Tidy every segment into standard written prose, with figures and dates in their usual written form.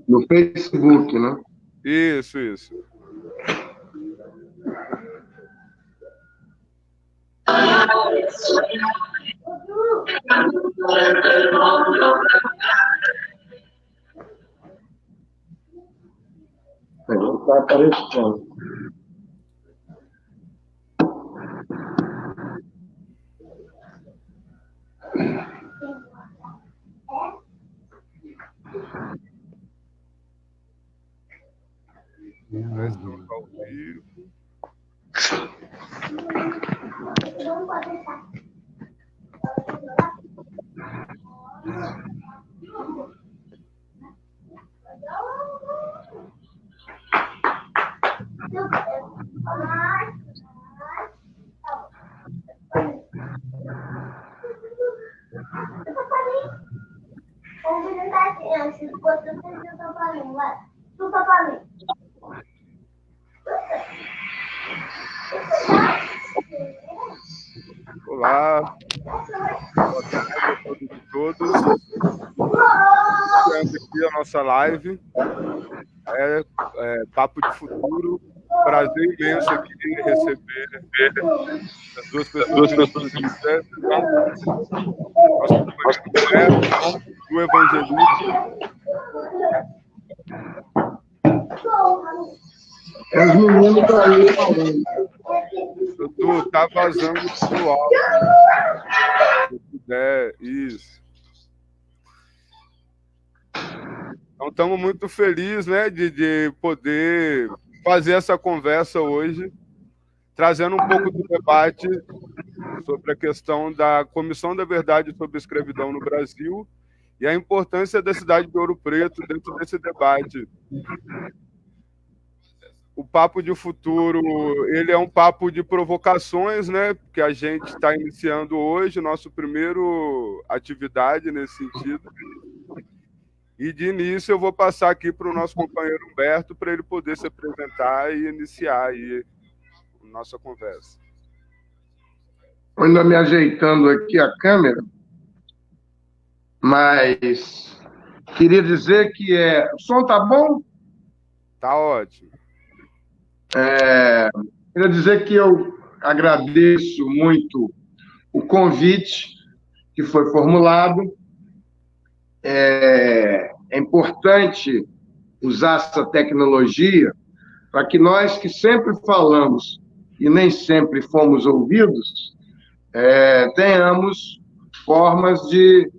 No Facebook, né? Isso. Está aparecendo. Parece que não está ao vivo. Olá, boa tarde a todos e todas. Iniciando aqui a nossa live, Papo de Futuro. Prazer imenso aqui receber as duas pessoas que nosso companheiro do Evangelista. Os meninos estão aí falando. Tu tá vazando pro áudio. Se puder, isso. Então, estamos muito felizes, né, de poder fazer essa conversa hoje, trazendo um pouco do debate sobre a questão da Comissão da Verdade sobre a Escravidão no Brasil e a importância da cidade de Ouro Preto dentro desse debate. O Papo de Futuro, ele é um papo de provocações, né, que a gente está iniciando hoje, nosso primeiro atividade nesse sentido. E de início eu vou passar aqui para o nosso companheiro Humberto para ele poder se apresentar e iniciar aí a nossa conversa. Estou ainda me ajeitando aqui a câmera, mas queria dizer que o som tá bom? Tá ótimo. Queria dizer que eu agradeço muito o convite que foi formulado. É importante usar essa tecnologia para que nós que sempre falamos e nem sempre fomos ouvidos, tenhamos formas de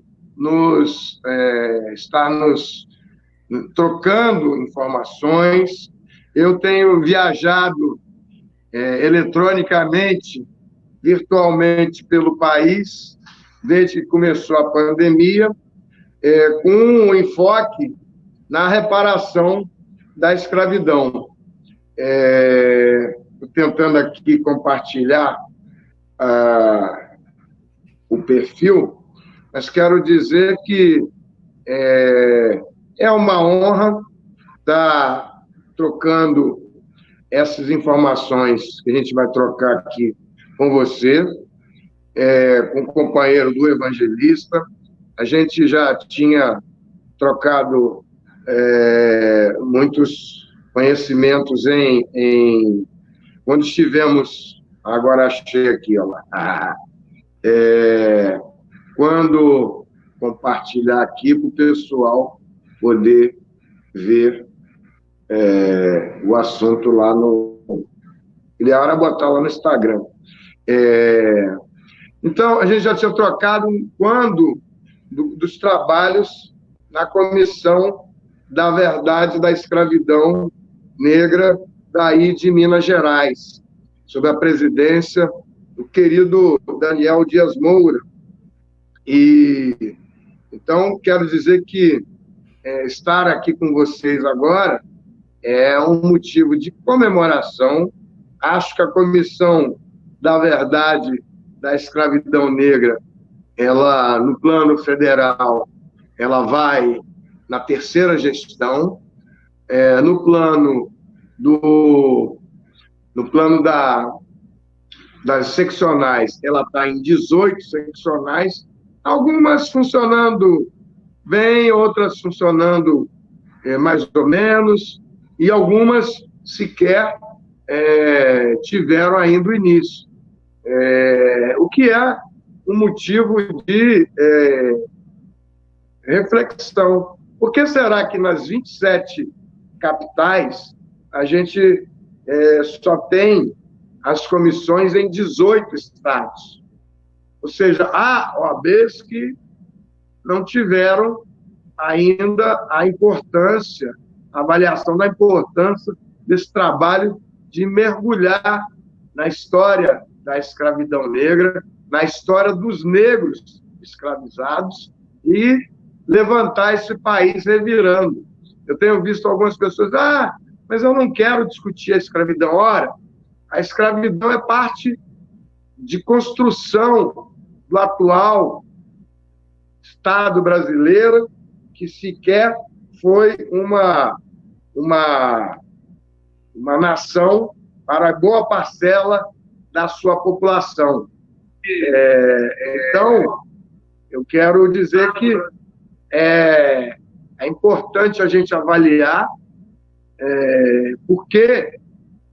estar nos trocando informações. Eu tenho viajado eletronicamente, virtualmente pelo país, desde que começou a pandemia, com um enfoque na reparação da escravidão. Estou tentando aqui compartilhar o perfil, mas quero dizer que é uma honra estar trocando essas informações que a gente vai trocar aqui com você, com o companheiro do Evangelista. A gente já tinha trocado muitos conhecimentos quando estivemos, agora achei aqui, ó, quando compartilhar aqui para o pessoal poder ver o assunto lá no... Ele é hora de botar lá no Instagram. Então, a gente já tinha trocado dos trabalhos na Comissão da Verdade da Escravidão Negra daí de Minas Gerais, sob a presidência do querido Daniel Dias Moura. E então, quero dizer que estar aqui com vocês agora é um motivo de comemoração. Acho que a Comissão da Verdade da Escravidão Negra, ela, no plano federal, ela vai na terceira gestão. No plano das seccionais, ela está em 18 seccionais, algumas funcionando bem, outras funcionando mais ou menos, e algumas sequer tiveram ainda o início. O que é um motivo de reflexão. Por que será que nas 27 capitais a gente só tem as comissões em 18 estados? Ou seja, há OABs que não tiveram ainda a importância, a avaliação da importância desse trabalho de mergulhar na história da escravidão negra, na história dos negros escravizados e levantar esse país revirando. Eu tenho visto algumas pessoas, mas eu não quero discutir a escravidão. Ora, a escravidão é parte de construção do atual Estado brasileiro, que sequer foi uma nação para boa parcela da sua população. Então, eu quero dizer que é importante a gente avaliar porque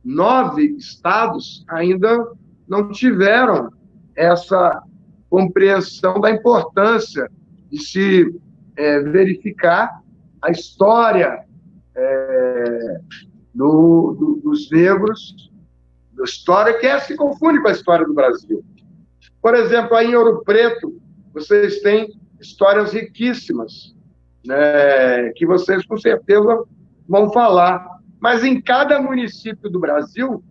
9 estados ainda não tiveram essa compreensão da importância de se verificar a história dos negros, da história que se confunde com a história do Brasil. Por exemplo, aí em Ouro Preto, vocês têm histórias riquíssimas, né, que vocês com certeza vão falar. Mas em cada município do Brasil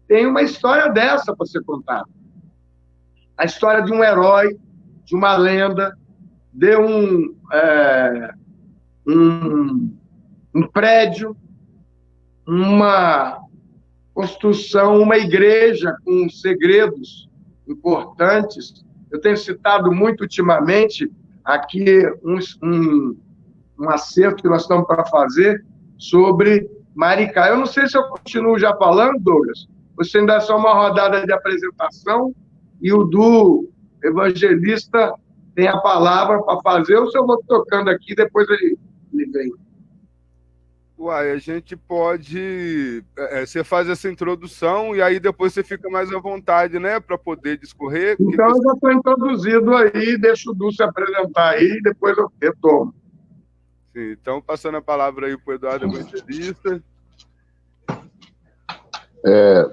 tem uma história dessa para ser contada. A história de um herói, de uma lenda, de um prédio, uma construção, uma igreja com segredos importantes. Eu tenho citado muito ultimamente aqui um acerto que nós estamos para fazer sobre Maricá. Eu não sei se eu continuo já falando, Douglas, você ainda é só uma rodada de apresentação e o do evangelista tem a palavra para fazer, ou se eu vou tocando aqui, depois ele vem. Uai, a gente pode... você faz essa introdução e aí depois você fica mais à vontade, né, para poder discorrer. Então, eu já estou introduzido aí, deixo o Du se apresentar aí e depois eu retomo. Sim, então, passando a palavra aí para o Eduardo Evangelista.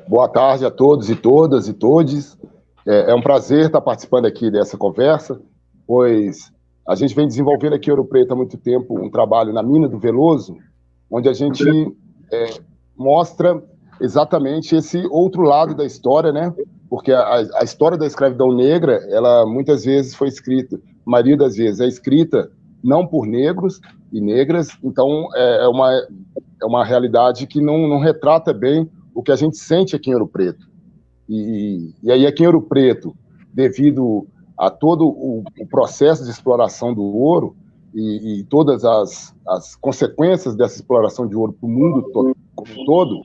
Boa tarde a todos e todas e todes. É um prazer estar participando aqui dessa conversa, pois a gente vem desenvolvendo aqui em Ouro Preto há muito tempo um trabalho na Mina do Veloso, onde a gente mostra exatamente esse outro lado da história, né? Porque a história da escravidão negra, ela muitas vezes foi escrita, a maioria das vezes é escrita não por negros e negras, então é uma realidade que não retrata bem o que a gente sente aqui em Ouro Preto. E aí aqui em Ouro Preto, devido a todo o processo de exploração do ouro e todas as consequências dessa exploração de ouro para o mundo como um todo,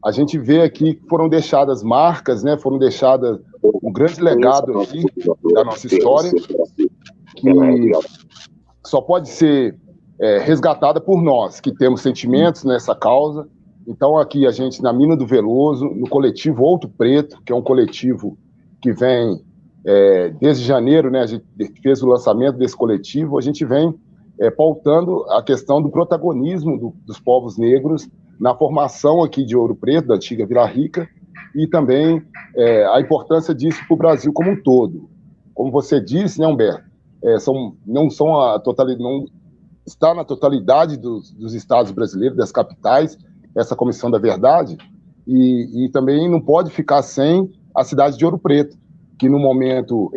a gente vê aqui que foram deixadas marcas, né, foram deixadas um grande legado aqui da nossa história, que só pode ser resgatada por nós, que temos sentimentos nessa causa. Então, aqui a gente, na Mina do Veloso, no coletivo Ouro Preto, que é um coletivo que vem desde janeiro, né, a gente fez o lançamento desse coletivo, a gente vem pautando a questão do protagonismo dos povos negros na formação aqui de Ouro Preto, da antiga Vila Rica, e também a importância disso para o Brasil como um todo. Como você disse, né, Humberto, não está na totalidade dos estados brasileiros, das capitais, essa Comissão da Verdade, e também não pode ficar sem a cidade de Ouro Preto, que no momento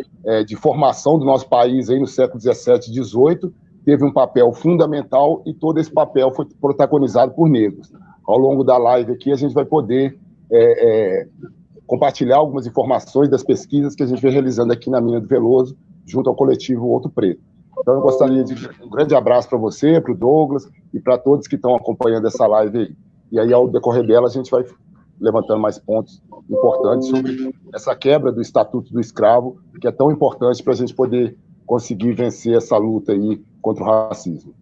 de formação do nosso país, aí no século XVII e XVIII, teve um papel fundamental e todo esse papel foi protagonizado por negros. Ao longo da live aqui, a gente vai poder compartilhar algumas informações das pesquisas que a gente vem realizando aqui na Mina do Veloso, junto ao coletivo Ouro Preto. Então, eu gostaria de dar um grande abraço para você, para o Douglas e para todos que estão acompanhando essa live aí. E aí, ao decorrer dela, a gente vai levantando mais pontos importantes sobre essa quebra do Estatuto do Escravo, que é tão importante para a gente poder conseguir vencer essa luta aí contra o racismo.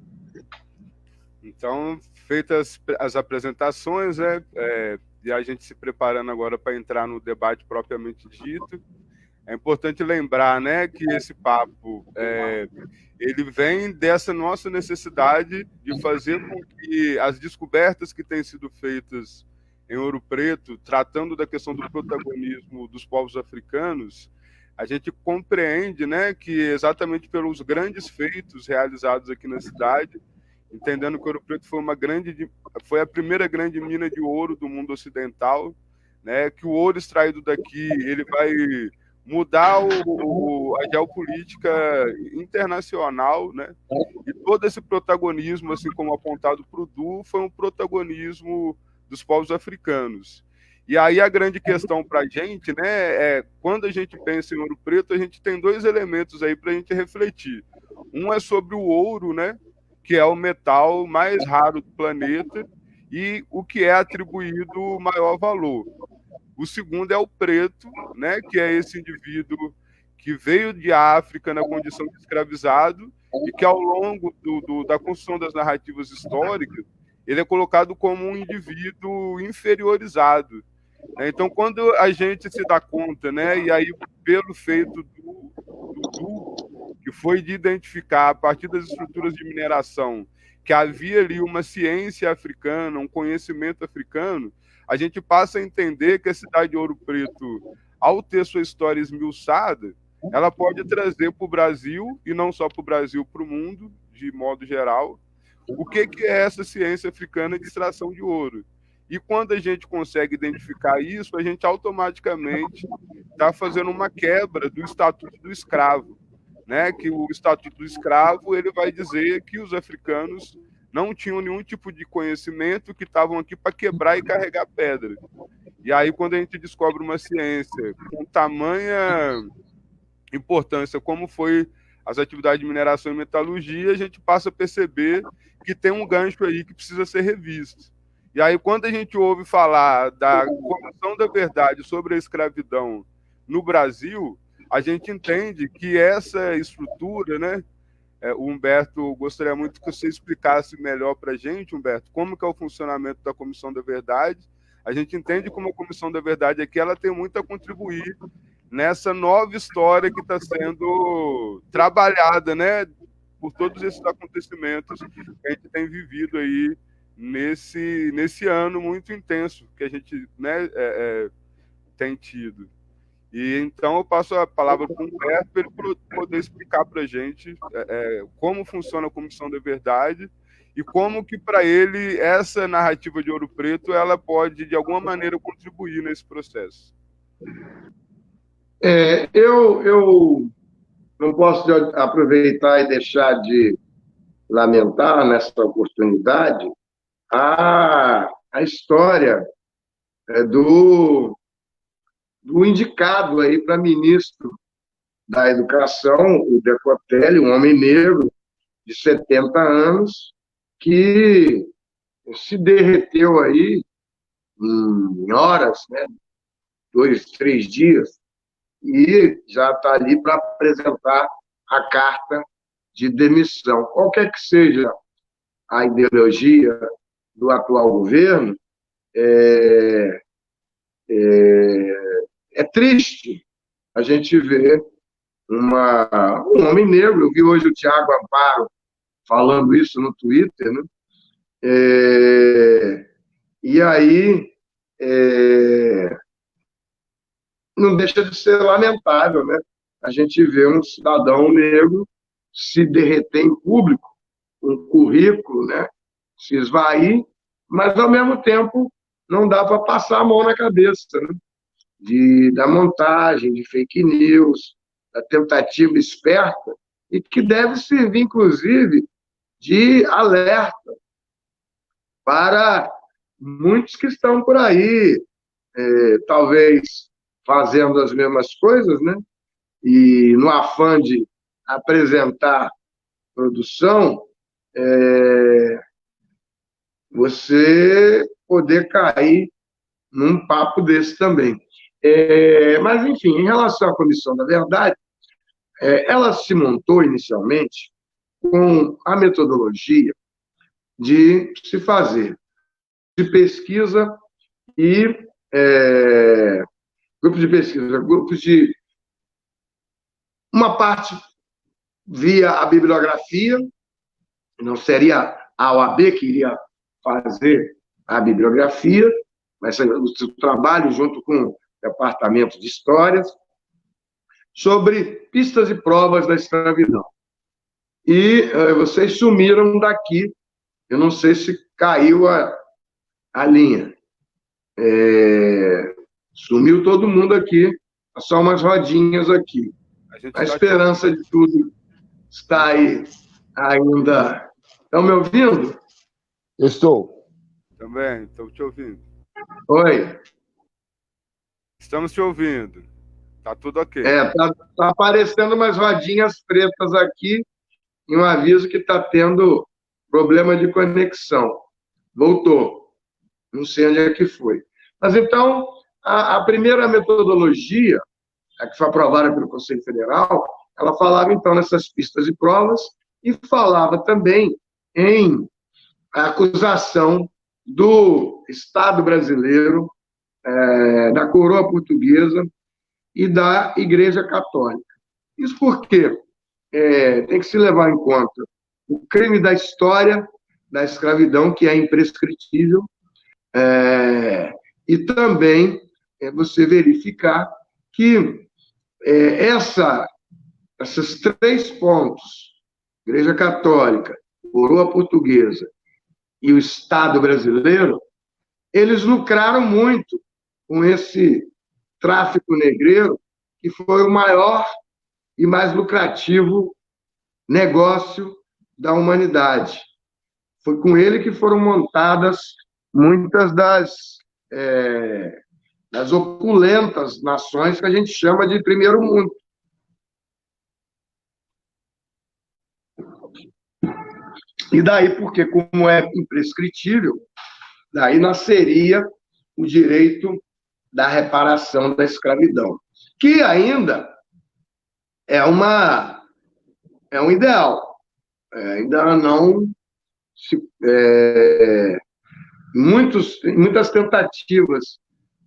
Então, feitas as apresentações, né, e a gente se preparando agora para entrar no debate propriamente dito, é importante lembrar, né, que esse papo ele vem dessa nossa necessidade de fazer com que as descobertas que têm sido feitas em Ouro Preto, tratando da questão do protagonismo dos povos africanos, a gente compreende, né, que exatamente pelos grandes feitos realizados aqui na cidade, entendendo que Ouro Preto foi a primeira grande mina de ouro do mundo ocidental, né, que o ouro extraído daqui ele vai mudar a geopolítica internacional, né? E todo esse protagonismo, assim como apontado por Du, foi um protagonismo dos povos africanos. E aí a grande questão para a gente, né, quando a gente pensa em Ouro Preto, a gente tem dois elementos aí para a gente refletir. Um é sobre o ouro, né, que é o metal mais raro do planeta e o que é atribuído maior valor. O segundo é o preto, né, que é esse indivíduo que veio de África na condição de escravizado e que, ao longo da construção das narrativas históricas, ele é colocado como um indivíduo inferiorizado. Então, quando a gente se dá conta, né, e aí pelo feito que foi de identificar, a partir das estruturas de mineração, que havia ali uma ciência africana, um conhecimento africano, a gente passa a entender que a cidade de Ouro Preto, ao ter sua história esmiuçada, ela pode trazer para o Brasil, e não só para o Brasil, para o mundo, de modo geral, o que é essa ciência africana de extração de ouro. E quando a gente consegue identificar isso, a gente automaticamente está fazendo uma quebra do Estatuto do Escravo, né? Que o Estatuto do Escravo ele vai dizer que os africanos não tinham nenhum tipo de conhecimento, que estavam aqui para quebrar e carregar pedra. E aí, quando a gente descobre uma ciência com tamanha importância, como foi as atividades de mineração e metalurgia, a gente passa a perceber que tem um gancho aí que precisa ser revisto. E aí, quando a gente ouve falar da Comissão da Verdade sobre a escravidão no Brasil, a gente entende que essa estrutura, né, o Humberto, gostaria muito que você explicasse melhor para a gente, Humberto, como que é o funcionamento da Comissão da Verdade. A gente entende como a Comissão da Verdade aqui ela tem muito a contribuir nessa nova história que está sendo trabalhada, né, por todos esses acontecimentos que a gente tem vivido aí nesse ano muito intenso que a gente, né, tem tido. E então eu passo a palavra para o Humberto para ele poder explicar para a gente como funciona a Comissão da Verdade e como que para ele essa narrativa de Ouro Preto ela pode de alguma maneira contribuir nesse processo. Eu não posso aproveitar e deixar de lamentar nessa oportunidade a história do indicado aí para ministro da Educação, o Decotelli, um homem negro de 70 anos, que se derreteu aí em horas, né, 2, 3 dias, e já está ali para apresentar a carta de demissão. Qualquer que seja a ideologia do atual governo, é triste a gente ver um homem negro. Eu vi hoje o Tiago Amparo falando isso no Twitter, né? E aí não deixa de ser lamentável, né? A gente vê um cidadão negro se derreter em público, um currículo, né, se esvair, mas, ao mesmo tempo, não dá para passar a mão na cabeça, né? Da montagem, de fake news, da tentativa esperta, e que deve servir, inclusive, de alerta para muitos que estão por aí, talvez fazendo as mesmas coisas, né? E no afã de apresentar produção, você poder cair num papo desse também. Mas, enfim, em relação à Comissão da Verdade, ela se montou inicialmente com a metodologia de se fazer, de pesquisa e grupos de pesquisa, grupos de uma parte via a bibliografia, não seria a OAB que iria fazer a bibliografia, mas o trabalho junto com o Departamento de Histórias, sobre pistas e provas da escravidão. E vocês sumiram daqui, eu não sei se caiu a linha. Sumiu todo mundo aqui, só umas rodinhas aqui. A esperança de tudo está aí ainda. Estão me ouvindo? Eu estou. Também, estou te ouvindo. Oi. Estamos te ouvindo. Tá tudo ok. Tá aparecendo umas rodinhas pretas aqui e um aviso que está tendo problema de conexão. Voltou. Não sei onde é que foi. Mas, então, a primeira metodologia, a que foi aprovada pelo Conselho Federal, ela falava, então, nessas pistas e provas e falava também em acusação do Estado brasileiro, da coroa portuguesa e da Igreja Católica. Isso porque tem que se levar em conta o crime da história da escravidão, que é imprescritível, e também você verificar que esses 3 pontos, Igreja Católica, coroa portuguesa e o Estado brasileiro, eles lucraram muito com esse tráfico negreiro, que foi o maior e mais lucrativo negócio da humanidade. Foi com ele que foram montadas muitas das opulentas nações que a gente chama de primeiro mundo. E daí, porque como é imprescritível, daí nasceria o direito da reparação da escravidão, que ainda é um ideal. Ainda não muitas tentativas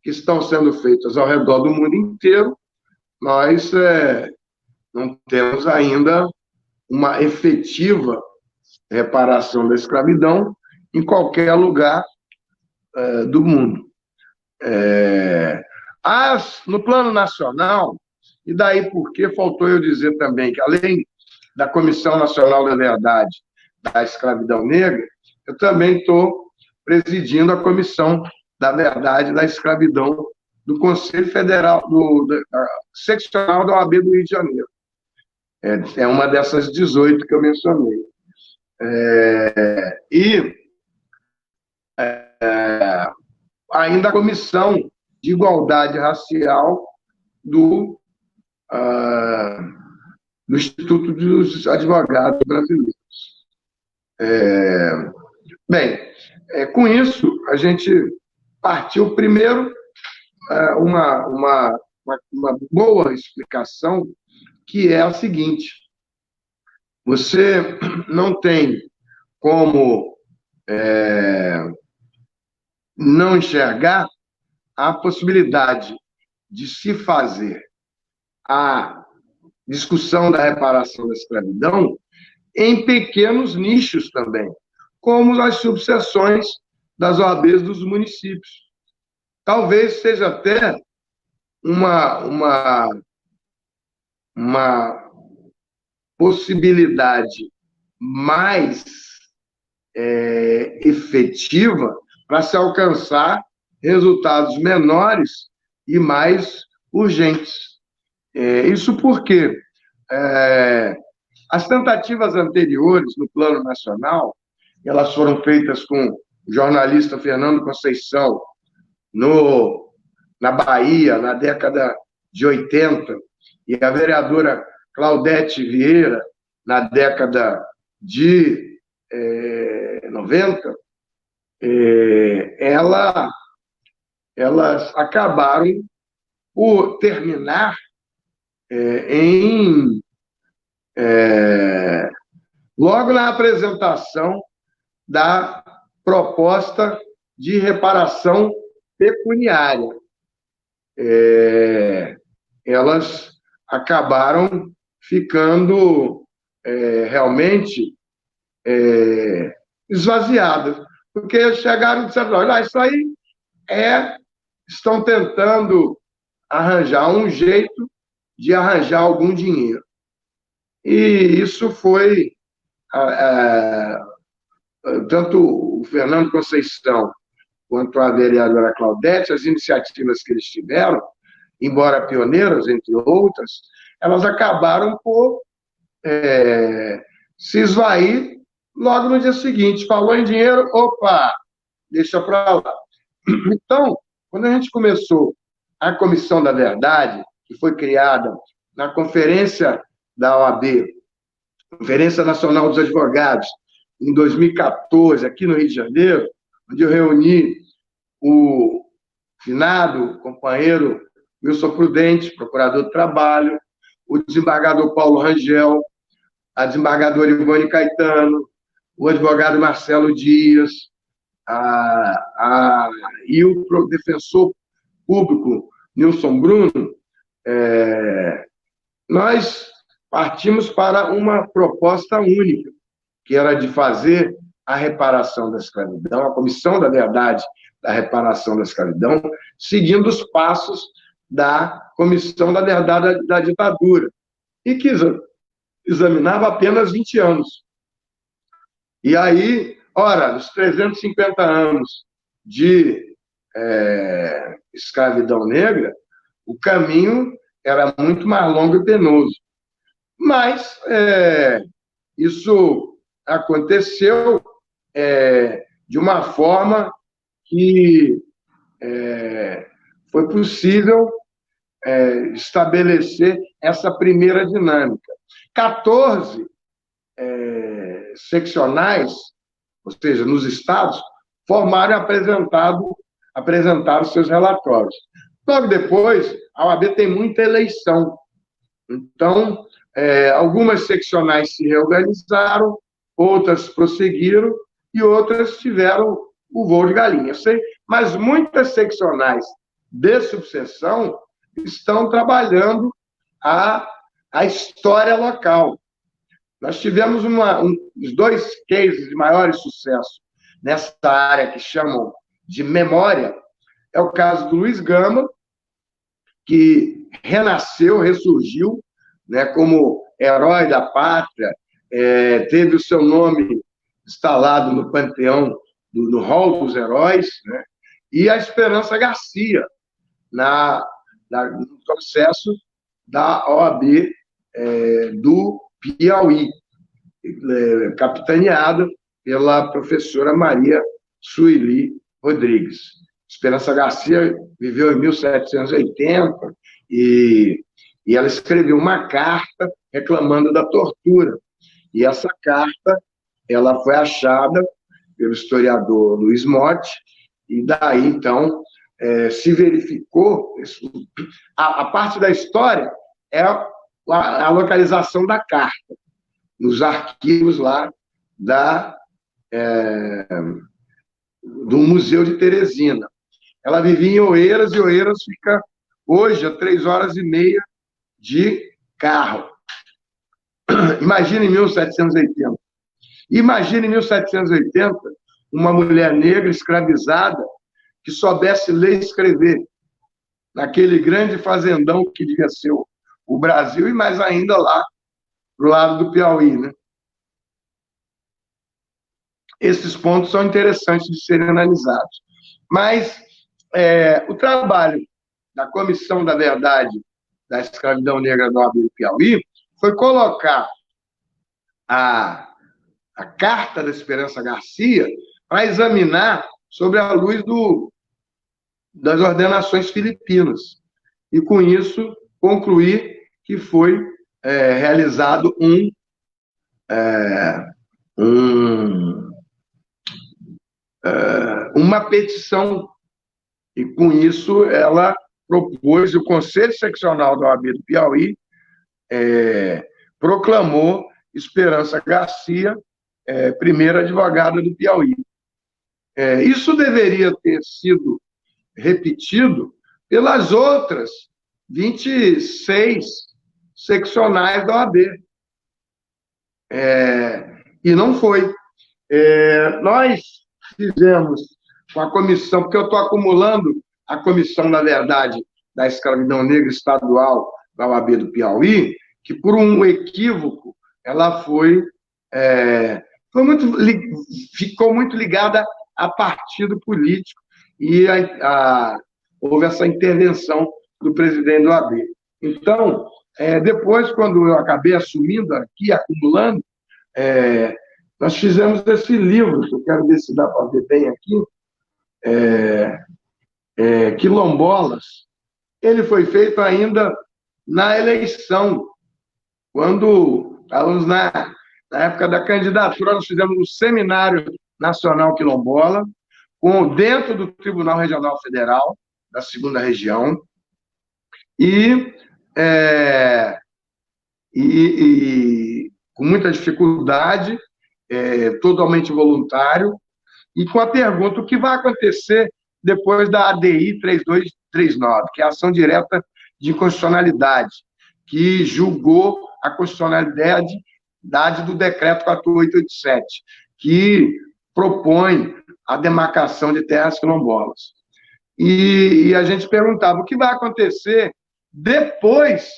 que estão sendo feitas ao redor do mundo inteiro, nós não temos ainda uma efetiva reparação da escravidão em qualquer lugar do mundo. No plano nacional, e daí porque faltou eu dizer também que, além da Comissão Nacional da Verdade da Escravidão Negra, eu também estou presidindo a Comissão da Verdade da Escravidão do Conselho Federal, seccional da OAB do Rio de Janeiro. É uma dessas 18 que eu mencionei. Ainda a Comissão de Igualdade Racial do Instituto dos Advogados Brasileiros. Com isso, a gente partiu primeiro uma boa explicação, que é a seguinte: você não tem como não enxergar a possibilidade de se fazer a discussão da reparação da escravidão em pequenos nichos também, como as subseções das OABs dos municípios. Talvez seja até uma possibilidade mais efetiva para se alcançar resultados menores e mais urgentes. Isso porque as tentativas anteriores no plano nacional, elas foram feitas com o jornalista Fernando Conceição na Bahia, na década de 80, e a vereadora Claudete Vieira, na década de 90, elas acabaram por terminar logo na apresentação da proposta de reparação pecuniária. Elas acabaram ficando realmente esvaziadas, porque chegaram e disseram, olha, isso aí estão tentando arranjar um jeito de arranjar algum dinheiro. E isso foi, tanto o Fernando Conceição quanto a vereadora Claudete, as iniciativas que eles tiveram, embora pioneiras, entre outras, elas acabaram por se esvair logo no dia seguinte. Falou em dinheiro, opa, deixa para lá. Então, quando a gente começou a Comissão da Verdade, que foi criada na conferência da OAB, Conferência Nacional dos Advogados, em 2014, aqui no Rio de Janeiro, onde eu reuni o finado companheiro Wilson Prudente, procurador do Trabalho, o desembargador Paulo Rangel, a desembargadora Ivone Caetano, o advogado Marcelo Dias, e o defensor público Nilson Bruno. Nós partimos para uma proposta única, que era de fazer a reparação da escravidão, a Comissão da Verdade da Reparação da Escravidão, seguindo os passos da Comissão da Verdade da Ditadura, e que examinava apenas 20 anos. E aí, ora, os 350 anos de escravidão negra, o caminho era muito mais longo e penoso. Mas isso aconteceu de uma forma que foi possível estabelecer essa primeira dinâmica. 14 seccionais, ou seja, nos estados, formaram e apresentaram seus relatórios. Logo depois, a OAB tem muita eleição. Então, algumas seccionais se reorganizaram, outras prosseguiram e outras tiveram o voo de galinha. Mas muitas seccionais de subseção estão trabalhando a história local. Nós tivemos os 2 cases de maior sucesso nessa área que chamam de memória. É o caso do Luiz Gama, que renasceu, ressurgiu, né, como herói da pátria, teve o seu nome instalado no panteão, no hall dos heróis, né, e a Esperança Garcia, no processo da OAB do Piauí, capitaneado pela professora Maria Sueli Rodrigues. Esperança Garcia viveu em 1780 e ela escreveu uma carta reclamando da tortura. E essa carta ela foi achada pelo historiador Luiz Motti, e daí, então, se verificou... A parte da história é a localização da carta, nos arquivos lá do Museu de Teresina. Ela vivia em Oeiras, e Oeiras fica hoje a 3h30 de carro. Imagina em 1780. Imagina em 1780 uma mulher negra escravizada que soubesse ler e escrever naquele grande fazendão que devia ser o Brasil, e mais ainda lá do lado do Piauí, né? Esses pontos são interessantes de serem analisados. Mas o trabalho da Comissão da Verdade da Escravidão Negra do OAB do Piauí foi colocar a Carta da Esperança Garcia para examinar sobre a luz das ordenações filipinas. E, com isso, concluir que foi realizado uma petição, e com isso ela propôs, o Conselho Seccional da OAB do Piauí proclamou Esperança Garcia primeira advogada do Piauí. Isso deveria ter sido repetido pelas outras 26 seccionais da OAB. E não foi. Nós fizemos com a comissão, porque eu estou acumulando a comissão, na verdade, da escravidão negra estadual da OAB do Piauí, que por um equívoco ela ficou muito ligada a partido político e houve essa intervenção do presidente do OAB. Então, depois, quando eu acabei assumindo aqui, acumulando, nós fizemos esse livro, que eu quero ver se dá para ver bem aqui, Quilombolas. Ele foi feito ainda na eleição, quando estávamos na época da candidatura, nós fizemos um seminário nacional quilombola, dentro do Tribunal Regional Federal, da 2ª Região, e com muita dificuldade, totalmente voluntário, e com a pergunta: o que vai acontecer depois da ADI 3239, que é a ação direta de inconstitucionalidade, que julgou a constitucionalidade do decreto 4887, que propõe a demarcação de terras quilombolas. E a gente perguntava: o que vai acontecer depois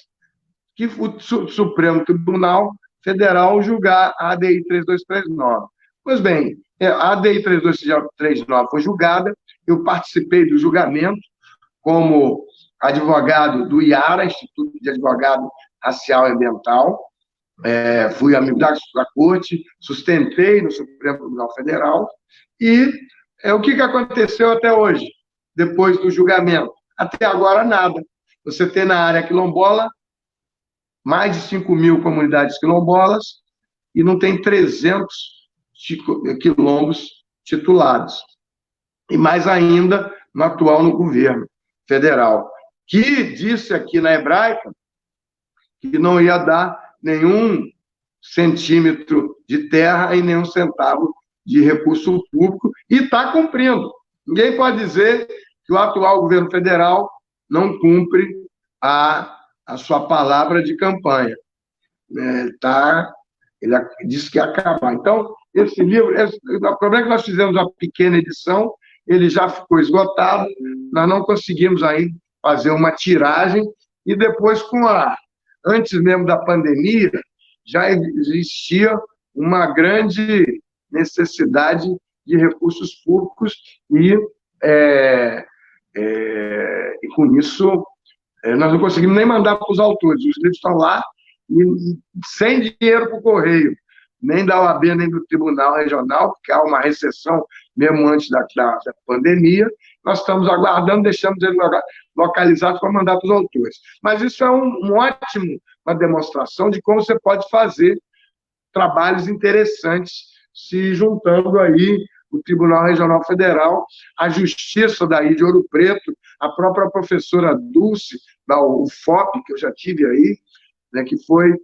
que o Supremo Tribunal Federal julgar a ADI 3239? Pois bem, a ADI 3239 foi julgada, eu participei do julgamento como advogado do IARA, Instituto de Advogado Racial e Ambiental, fui amigo da corte, sustentei no Supremo Tribunal Federal, e o que aconteceu até hoje, depois do julgamento? Até agora, nada. Você tem na área quilombola mais de 5.000 comunidades quilombolas e não tem 300 quilombos titulados. E mais ainda no governo federal, que disse aqui na Hebraica que não ia dar nenhum centímetro de terra e nenhum centavo de recurso público, e está cumprindo. Ninguém pode dizer que o atual governo federal não cumpre a sua palavra de campanha. Ele disse que ia acabar. Então, esse livro, o problema é que nós fizemos uma pequena edição, ele já ficou esgotado, nós não conseguimos ainda fazer uma tiragem, e depois, antes mesmo da pandemia, já existia uma grande necessidade de recursos públicos, e com isso nós não conseguimos nem mandar para os autores. Os livros estão lá, e sem dinheiro para o correio, nem da OAB, nem do Tribunal Regional, porque há uma recessão mesmo antes da pandemia. Nós estamos aguardando, deixamos eles localizados para mandar para os autores. Mas isso é uma demonstração de como você pode fazer trabalhos interessantes, se juntando aí o Tribunal Regional Federal, a Justiça daí de Ouro Preto, a própria professora Dulce, da UFOP, que eu já tive aí, né, que foi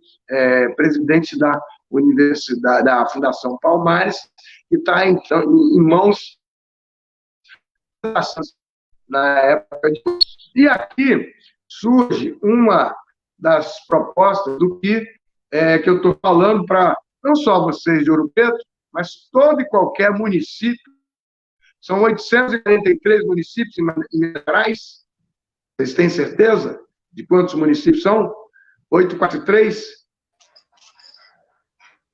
presidente da Universidade, da Fundação Palmares, que está então, em mãos na época de... E aqui surge uma das propostas do que eu estou falando para não só vocês de Ouro Preto, mas todo e qualquer município. São 843 municípios em Minas Gerais. Vocês têm certeza de quantos municípios são? 843?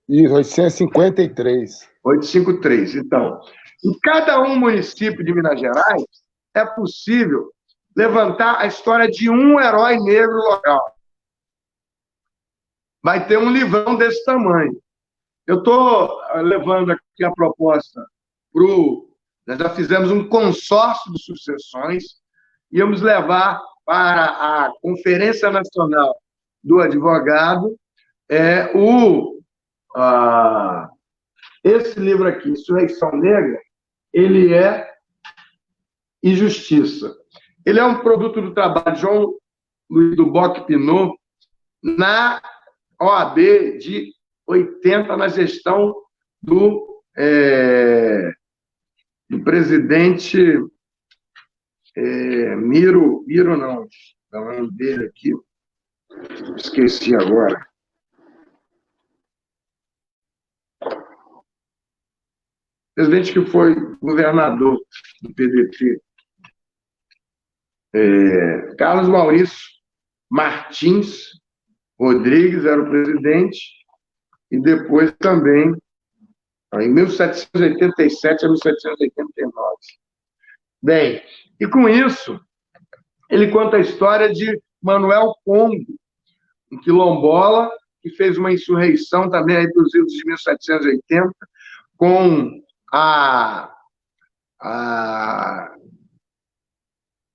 Isso, 853. 853. Então, em cada município de Minas Gerais, é possível levantar a história de um herói negro local. Vai ter um livrão desse tamanho. Eu estou levando aqui a proposta nós já fizemos um consórcio de sucessões, íamos levar para a Conferência Nacional do Advogado esse livro aqui, Insurreição Negra, ele é Injustiça. Ele é um produto do trabalho de João Luiz do Boc Pinot na OAB de 80, na gestão do presidente Miro não, falando dele aqui, esqueci agora. Presidente que foi governador do PDT, Carlos Maurício Martins Rodrigues era o presidente, e depois também, em 1787 a 1789. Bem, e com isso, ele conta a história de Manuel Congo, um quilombola que fez uma insurreição também aí dos idos de 1780, com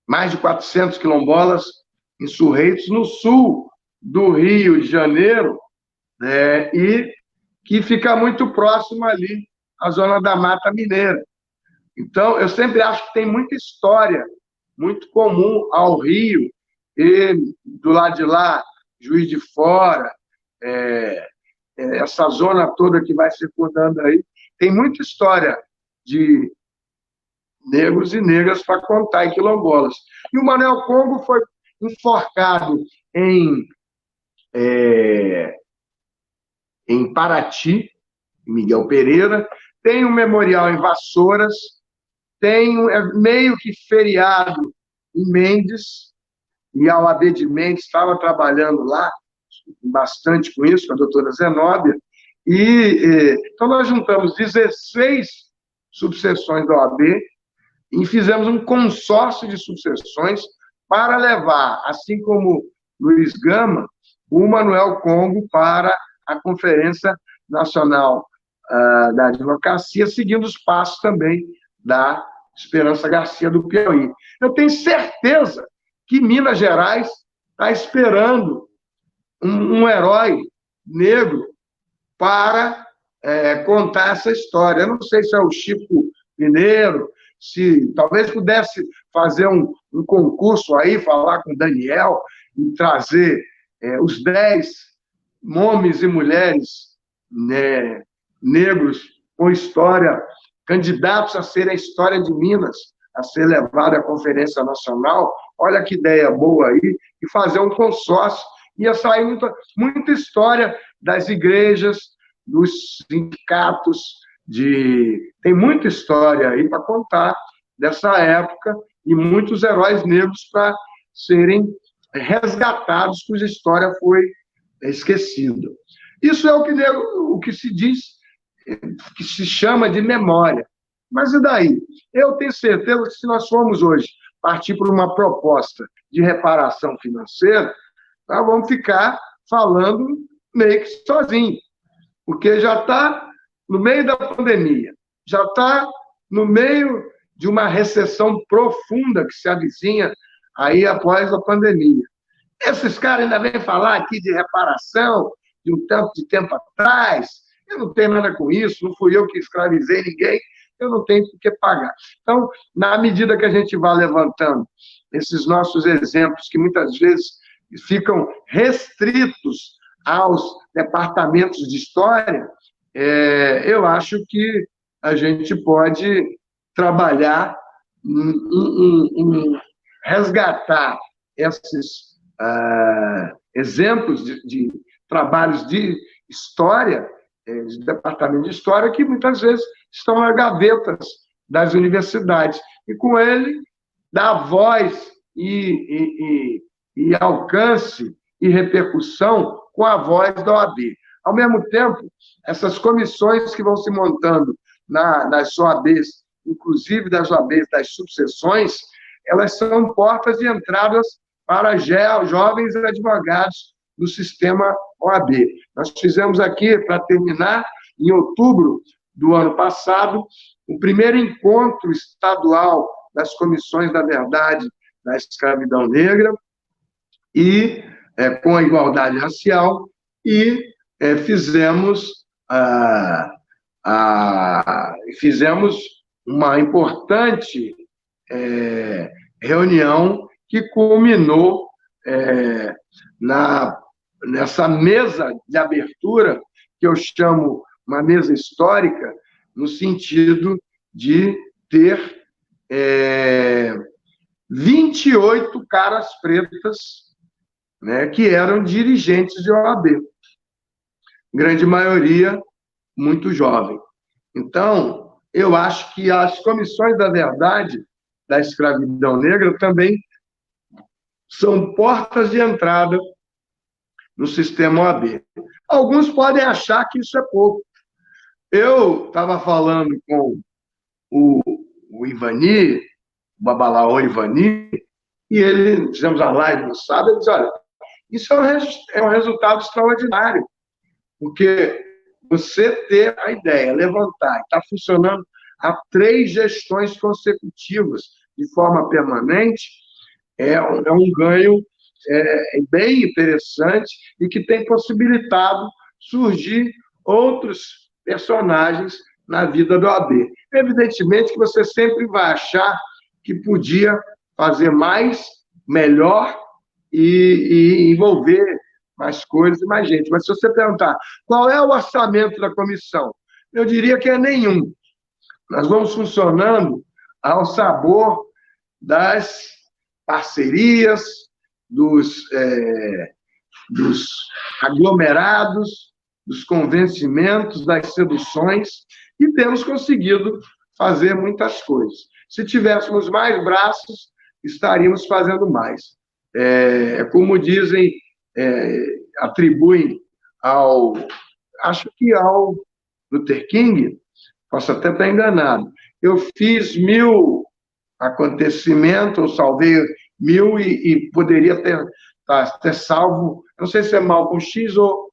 mais de 400 quilombolas insurreitos no sul do Rio de Janeiro, e que fica muito próximo ali à zona da Mata Mineira. Então, eu sempre acho que tem muita história muito comum ao Rio, e do lado de lá, Juiz de Fora, essa zona toda que vai circundando aí, tem muita história de negros e negras para contar em quilombolas. E o Manuel Congo foi enforcado em Paraty, Miguel Pereira, tem um memorial em Vassouras, tem meio que feriado em Mendes, e a OAB de Mendes estava trabalhando lá bastante com isso, com a doutora Zenóbia, então nós juntamos 16 subseções da OAB e fizemos um consórcio de subseções para levar, assim como Luiz Gama, o Manuel Congo para a Conferência Nacional da Advocacia, seguindo os passos também da Esperança Garcia do Piauí. Eu tenho certeza que Minas Gerais está esperando um herói negro para contar essa história. Eu não sei se é o Chico Mineiro, se talvez pudesse fazer um concurso aí, falar com o Daniel e trazer os 10 homens e mulheres negros com história, candidatos a ser a história de Minas, a ser levada à Conferência Nacional. Olha que ideia boa aí, e fazer um consórcio. Ia sair muita história das igrejas, dos sindicatos, tem muita história aí para contar dessa época, e muitos heróis negros para serem resgatados, cuja história foi esquecida. Isso é o que se diz, que se chama de memória. Mas e daí? Eu tenho certeza que se nós formos hoje partir por uma proposta de reparação financeira, nós vamos ficar falando meio que sozinho, porque já está no meio da pandemia, já está no meio de uma recessão profunda que se avizinha aí após a pandemia. Esses caras ainda vêm falar aqui de reparação de um tanto de tempo atrás. Eu não tenho nada com isso, não fui eu que escravizei ninguém, eu não tenho por que pagar. Então, na medida que a gente vai levantando esses nossos exemplos, que muitas vezes ficam restritos aos departamentos de história, eu acho que a gente pode trabalhar em resgatar esses exemplos de trabalhos de história, de departamento de história, que muitas vezes estão nas gavetas das universidades. E com ele, dar voz e alcance e repercussão com a voz da OAB. Ao mesmo tempo, essas comissões que vão se montando nas OABs, inclusive das OABs das subseções, elas são portas de entradas para jovens advogados do sistema OAB. Nós fizemos aqui, para terminar, em outubro do ano passado, o primeiro encontro estadual das comissões da verdade da escravidão negra, e com a igualdade racial, e fizemos uma importante reunião que culminou nessa mesa de abertura, que eu chamo uma mesa histórica no sentido de ter 28 caras pretas, né, que eram dirigentes de OAB. Grande maioria muito jovem. Então, eu acho que as comissões da verdade da escravidão negra também são portas de entrada no sistema OAB. Alguns podem achar que isso é pouco. Eu estava falando com o Ivani, o Babalaô Ivani, e fizemos a live no sábado, ele disse, olha, isso é um resultado extraordinário, porque você ter a ideia, levantar, está funcionando há 3 gestões consecutivas de forma permanente, é um ganho bem interessante e que tem possibilitado surgir outros personagens na vida do OAB. Evidentemente que você sempre vai achar que podia fazer mais, melhor e envolver mais coisas e mais gente. Mas se você perguntar qual é o orçamento da comissão, eu diria que é nenhum. Nós vamos funcionando ao sabor das parcerias, dos aglomerados, dos convencimentos, das seduções, e temos conseguido fazer muitas coisas. Se tivéssemos mais braços, estaríamos fazendo mais. Como dizem, atribuem acho que ao Luther King, posso até estar enganado, eu fiz 1000 acontecimentos, eu salvei 1000 e poderia ter salvo, não sei se é Malcolm X ou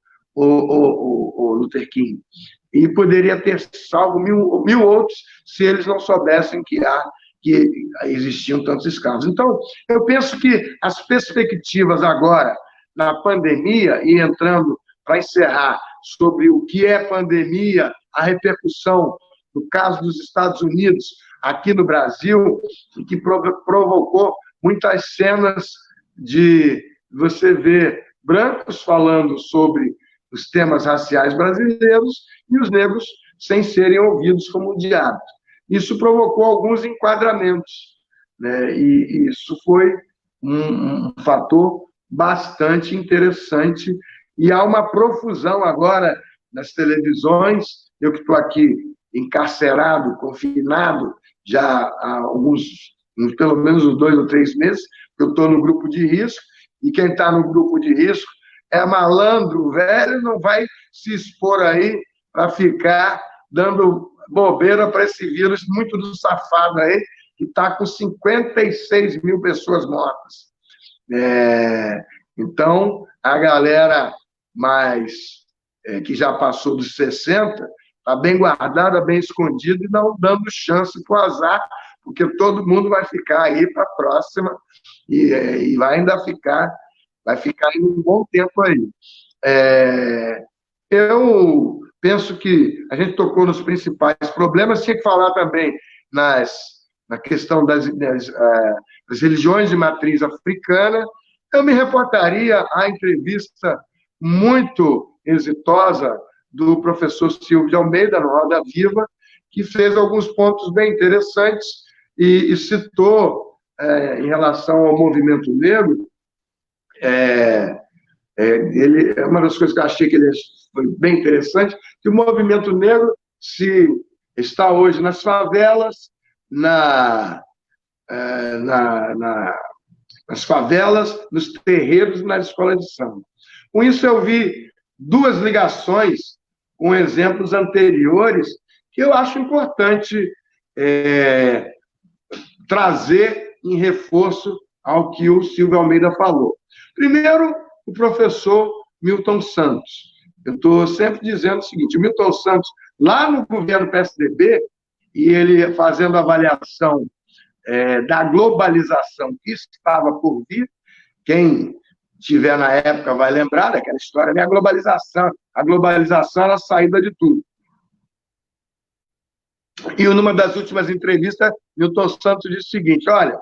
Luther King, e poderia ter salvo 1000 outros se eles não soubessem que existiam tantos escravos. Então, eu penso que as perspectivas agora, na pandemia, e entrando para encerrar sobre o que é pandemia, a repercussão no caso dos Estados Unidos, aqui no Brasil, que provocou muitas cenas de você ver brancos falando sobre os temas raciais brasileiros e os negros sem serem ouvidos como diabos. Isso provocou alguns enquadramentos, né? E isso foi um fator bastante interessante. E há uma profusão agora nas televisões, eu que estou aqui encarcerado, confinado, já há pelo menos uns 2 ou 3 meses, eu estou no grupo de risco, e quem está no grupo de risco é malandro velho, não vai se expor aí para ficar dando bobeira para esse vírus muito do safado aí, que está com 56 mil pessoas mortas. Então, a galera que já passou dos 60 está bem guardada, bem escondida e não dando chance para o azar, porque todo mundo vai ficar aí para a próxima e vai ficar aí um bom tempo aí. Eu penso que a gente tocou nos principais problemas, tinha que falar também na questão das religiões de matriz africana. Eu me reportaria à entrevista muito exitosa do professor Silvio de Almeida, no Roda Viva, que fez alguns pontos bem interessantes e citou, em relação ao movimento negro, uma das coisas que eu achei que ele foi bem interessante, que o movimento negro está hoje nas favelas, nas favelas, nos terreiros e nas escolas de samba. Com isso, eu vi 2 ligações com exemplos anteriores que eu acho importante trazer em reforço ao que o Silvio Almeida falou. Primeiro, o professor Milton Santos. Eu estou sempre dizendo o seguinte, o Milton Santos, lá no governo PSDB, e ele fazendo avaliação da globalização que estava por vir, quem tiver na época vai lembrar daquela história, né? A globalização era a saída de tudo. E numa das últimas entrevistas, Milton Santos disse o seguinte, olha,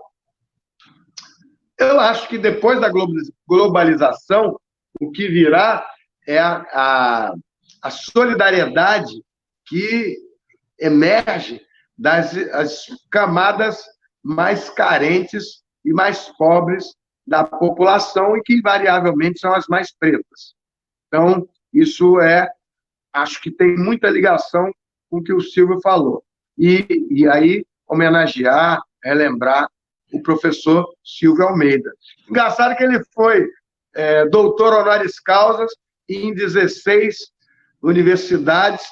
eu acho que depois da globalização, o que virá é a solidariedade que emerge das camadas mais carentes e mais pobres da população e que, invariavelmente, são as mais pretas. Então, isso acho que tem muita ligação com o que o Silvio falou. E aí, homenagear, relembrar o professor Silvio Almeida. Engraçado que ele foi doutor honoris causa em 16 universidades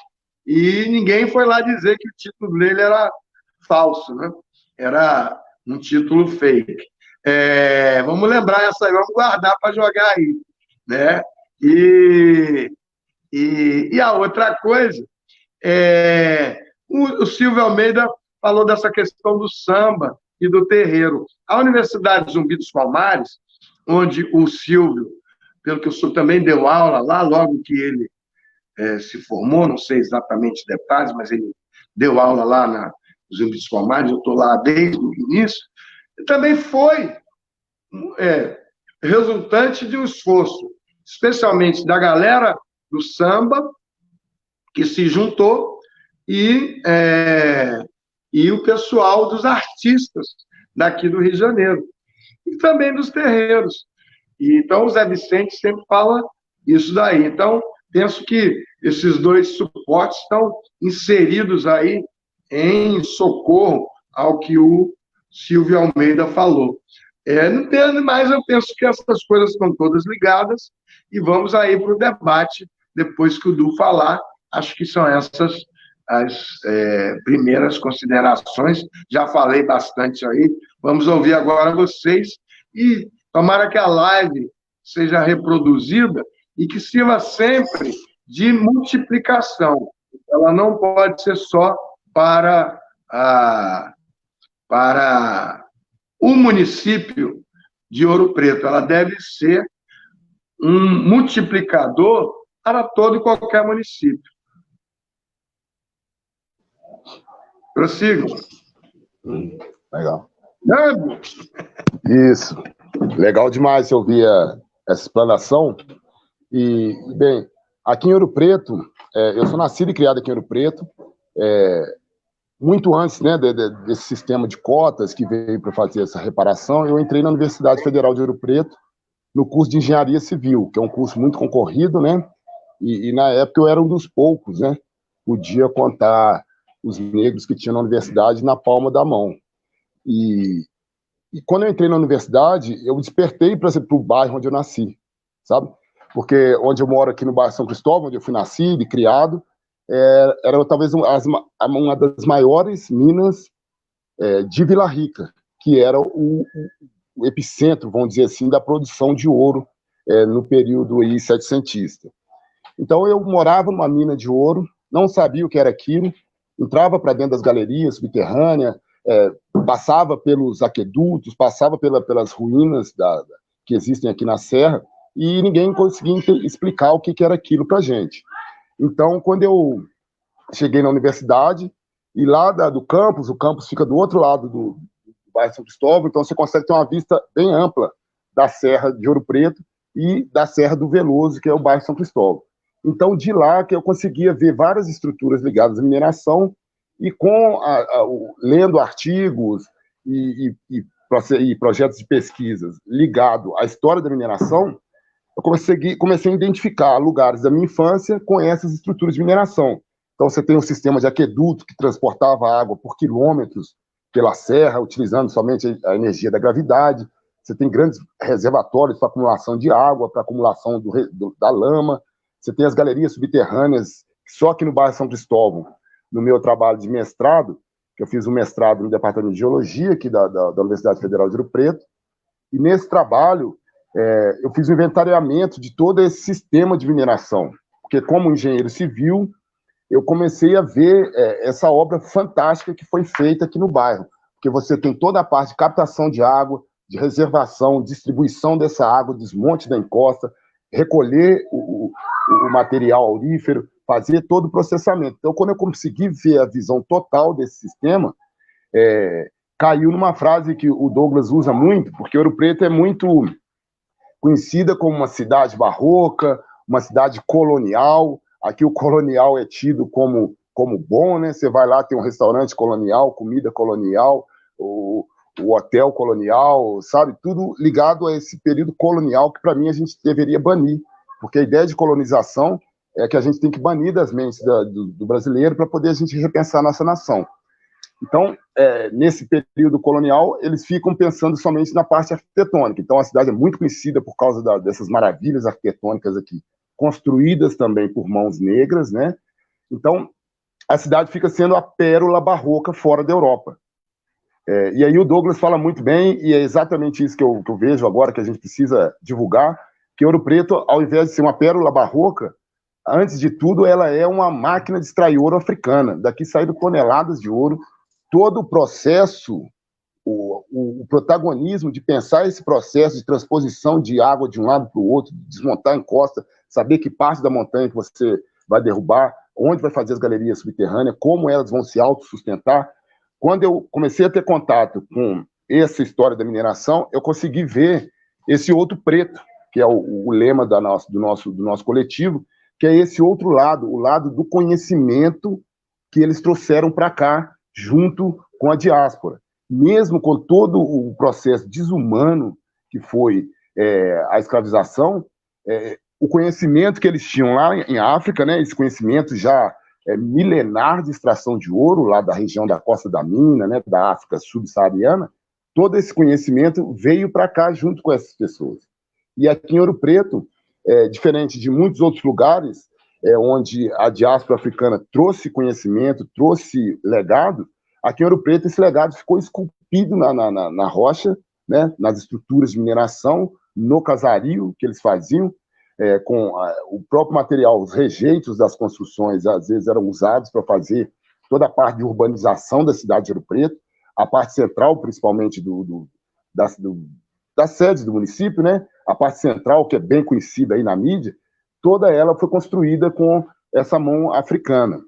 e ninguém foi lá dizer que o título dele era falso, né? Era um título fake. Vamos lembrar essa aí, vamos guardar para jogar aí, né? E a outra coisa, o Silvio Almeida falou dessa questão do samba e do terreiro. A Universidade Zumbi dos Palmares, onde o Silvio, pelo que o Silvio também deu aula, lá logo que ele se formou, não sei exatamente detalhes, mas ele deu aula lá na Zumbi dos Palmares, eu estou lá desde o início, e também foi resultante de um esforço, especialmente da galera do samba, que se juntou, e o pessoal dos artistas daqui do Rio de Janeiro, e também dos terreiros. Então, o Zé Vicente sempre fala isso daí. Então, penso que esses dois suportes estão inseridos aí em socorro ao que o Silvio Almeida falou. Não tem mais, eu penso que essas coisas estão todas ligadas e vamos aí para o debate, depois que o Du falar. Acho que são essas as primeiras considerações. Já falei bastante aí. Vamos ouvir agora vocês e tomara que a live seja reproduzida e que sirva sempre de multiplicação. Ela não pode ser só para o município de Ouro Preto. Ela deve ser um multiplicador para todo e qualquer município. Prossigo. Legal. Isso. Legal demais você ouvir essa explanação. E, bem, aqui em Ouro Preto, eu sou nascido e criado aqui em Ouro Preto, muito antes, né, desse sistema de cotas que veio para fazer essa reparação. Eu entrei na Universidade Federal de Ouro Preto no curso de Engenharia Civil, que é um curso muito concorrido, né? E na época eu era um dos poucos, né? Podia contar os negros que tinham na universidade na palma da mão. E quando eu entrei na universidade, eu despertei para o bairro onde eu nasci, sabe? Porque onde eu moro aqui no bairro São Cristóvão, onde eu fui nascido e criado, era talvez uma das maiores minas de Vila Rica, que era o epicentro, vamos dizer assim, da produção de ouro no período aí setecentista. Então eu morava numa mina de ouro, não sabia o que era aquilo, entrava para dentro das galerias subterrâneas, passava pelos aquedutos, passava pelas ruínas que existem aqui na Serra, e ninguém conseguia explicar o que era aquilo para a gente. Então, quando eu cheguei na universidade, e lá do campus, o campus fica do outro lado do bairro São Cristóvão, então você consegue ter uma vista bem ampla da Serra de Ouro Preto e da Serra do Veloso, que é o bairro São Cristóvão. Então, de lá que eu conseguia ver várias estruturas ligadas à mineração e lendo artigos e projetos de pesquisas ligados à história da mineração, eu comecei a identificar lugares da minha infância com essas estruturas de mineração. Então, você tem um sistema de aqueduto que transportava água por quilômetros pela serra, utilizando somente a energia da gravidade. Você tem grandes reservatórios para acumulação de água, para acumulação da lama. Você tem as galerias subterrâneas, só aqui no bairro São Cristóvão, no meu trabalho de mestrado, que eu fiz um mestrado no Departamento de Geologia, aqui da Universidade Federal de Ouro Preto, e nesse trabalho eu fiz um inventariamento de todo esse sistema de mineração, porque como engenheiro civil, eu comecei a ver essa obra fantástica que foi feita aqui no bairro, porque você tem toda a parte de captação de água, de reservação, distribuição dessa água, desmonte da encosta, recolher o material aurífero, fazer todo o processamento. Então, quando eu consegui ver a visão total desse sistema, caiu numa frase que o Douglas usa muito, porque Ouro Preto é muito conhecida como uma cidade barroca, uma cidade colonial. Aqui o colonial é tido como como bom, né? Você vai lá, tem um restaurante colonial, comida colonial, o hotel colonial, sabe? Tudo ligado a esse período colonial que, para mim, a gente deveria banir, porque a ideia de colonização é que a gente tem que banir das mentes do brasileiro para poder a gente repensar a nossa nação. Então, nesse período colonial, eles ficam pensando somente na parte arquitetônica. Então, a cidade é muito conhecida por causa dessas maravilhas arquitetônicas aqui, construídas também por mãos negras, né? Então, a cidade fica sendo a pérola barroca fora da Europa. E aí o Douglas fala muito bem, e é exatamente isso que eu vejo agora, que a gente precisa divulgar, que Ouro Preto, ao invés de ser uma pérola barroca, antes de tudo, ela é uma máquina de extrair ouro africana. Daqui saíram toneladas de ouro. Todo o processo, o protagonismo de pensar esse processo de transposição de água de um lado para o outro, desmontar a encosta, saber que parte da montanha que você vai derrubar, onde vai fazer as galerias subterrâneas, como elas vão se autossustentar. Quando eu comecei a ter contato com essa história da mineração, eu consegui ver esse outro preto, que é o lema do nosso coletivo, que é esse outro lado, o lado do conhecimento que eles trouxeram para cá, junto com a diáspora. Mesmo com todo o processo desumano que foi a escravização, o conhecimento que eles tinham lá em África, né, esse conhecimento já milenar de extração de ouro, lá da região da Costa da Mina, né, da África subsaariana, todo esse conhecimento veio para cá junto com essas pessoas. E aqui em Ouro Preto, diferente de muitos outros lugares, onde a diáspora africana trouxe conhecimento, trouxe legado, aqui em Ouro Preto esse legado ficou esculpido na rocha, né, nas estruturas de mineração, no casario que eles faziam, com o próprio material, os rejeitos das construções, às vezes eram usados para fazer toda a parte de urbanização da cidade de Ouro Preto, a parte central, principalmente das sedes do município, né? A parte central, que é bem conhecida aí na mídia, toda ela foi construída com essa mão africana.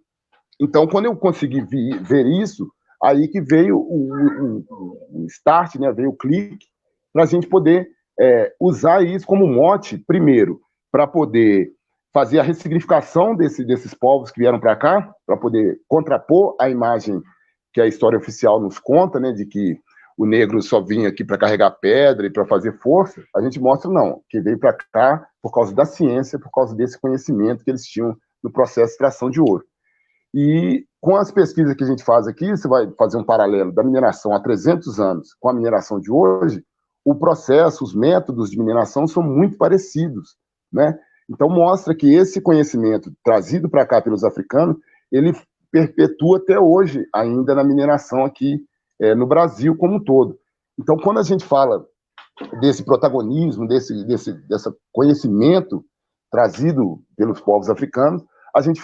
Então, quando eu consegui ver isso, aí que veio o start, né? Veio o clique, para a gente poder usar isso como mote, primeiro, para poder fazer a ressignificação desses povos que vieram para cá, para poder contrapor a imagem que a história oficial nos conta, né, de que o negro só vinha aqui para carregar pedra e para fazer força. A gente mostra, não, que veio para cá por causa da ciência, por causa desse conhecimento que eles tinham no processo de extração de ouro. E com as pesquisas que a gente faz aqui, você vai fazer um paralelo da mineração há 300 anos com a mineração de hoje, o processo, os métodos de mineração são muito parecidos, né? Então mostra que esse conhecimento trazido para cá pelos africanos, ele perpetua até hoje ainda na mineração aqui no Brasil como um todo. Então, quando a gente fala desse protagonismo, desse conhecimento trazido pelos povos africanos, a gente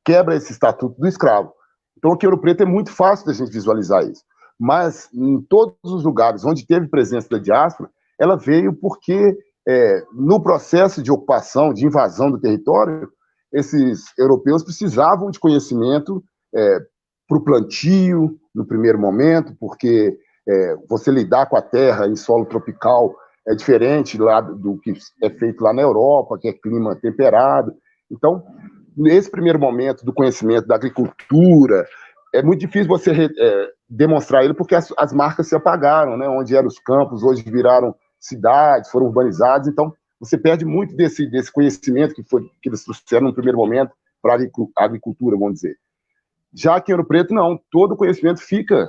quebra esse estatuto do escravo. Então, aqui em Ouro Preto é muito fácil da gente visualizar isso. Mas, em todos os lugares onde teve presença da diáspora, ela veio porque, no processo de ocupação, de invasão do território, esses europeus precisavam de conhecimento para o plantio, no primeiro momento, porque você lidar com a terra em solo tropical é diferente lá do que é feito lá na Europa, que é clima temperado. Então, nesse primeiro momento do conhecimento da agricultura, é muito difícil você demonstrar ele, porque as marcas se apagaram, né? Onde eram os campos, hoje viraram cidades, foram urbanizados, então você perde muito desse conhecimento que eles trouxeram no primeiro momento para a agricultura, vamos dizer. Já aqui em Ouro Preto, não, todo o conhecimento fica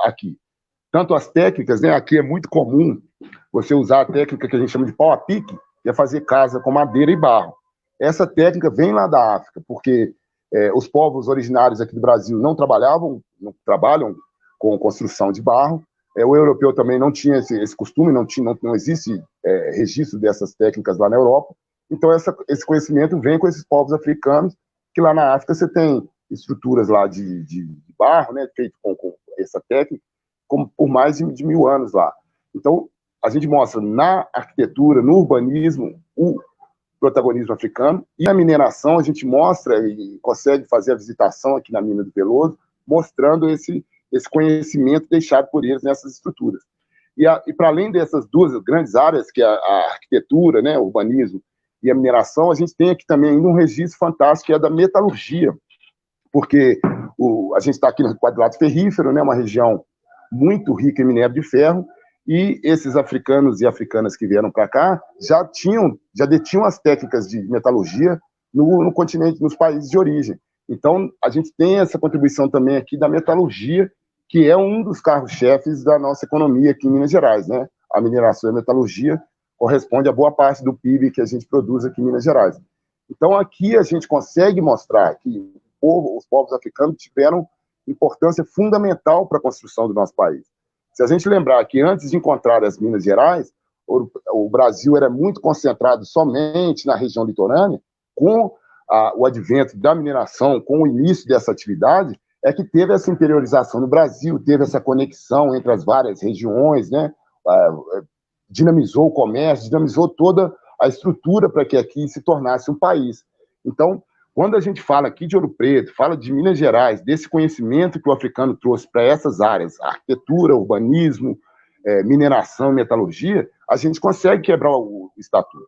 aqui. Tanto as técnicas, né? Aqui é muito comum você usar a técnica que a gente chama de pau a pique, que é fazer casa com madeira e barro. Essa técnica vem lá da África, porque os povos originários aqui do Brasil não trabalham com construção de barro. O europeu também não tinha esse costume, não existe registro dessas técnicas lá na Europa. Então, esse conhecimento vem com esses povos africanos, que lá na África você tem estruturas lá de barro, né, feito com essa técnica, por mais de 1000 anos lá. Então, a gente mostra na arquitetura, no urbanismo, o protagonismo africano, e na mineração a gente mostra e consegue fazer a visitação aqui na mina do Peloso, mostrando esse conhecimento deixado por eles nessas estruturas. E para além dessas duas grandes áreas, que é a arquitetura, né, o urbanismo e a mineração, a gente tem aqui também ainda um registro fantástico, que é da metalurgia. porque a gente está aqui no quadrilátero ferrífero, né, uma região muito rica em minério de ferro, e esses africanos e africanas que vieram para cá já detinham as técnicas de metalurgia no continente, nos países de origem. Então, a gente tem essa contribuição também aqui da metalurgia, que é um dos carros-chefes da nossa economia aqui em Minas Gerais, né? A mineração e a metalurgia corresponde a boa parte do PIB que a gente produz aqui em Minas Gerais. Então, aqui a gente consegue mostrar que os povos africanos tiveram importância fundamental para a construção do nosso país. Se a gente lembrar que antes de encontrar as Minas Gerais, o Brasil era muito concentrado somente na região litorânea, com o advento da mineração, com o início dessa atividade, é que teve essa interiorização no Brasil, teve essa conexão entre as várias regiões, né? Dinamizou o comércio, dinamizou toda a estrutura para que aqui se tornasse um país. Então, quando a gente fala aqui de Ouro Preto, fala de Minas Gerais, desse conhecimento que o africano trouxe para essas áreas, arquitetura, urbanismo, mineração, metalurgia, a gente consegue quebrar o estatuto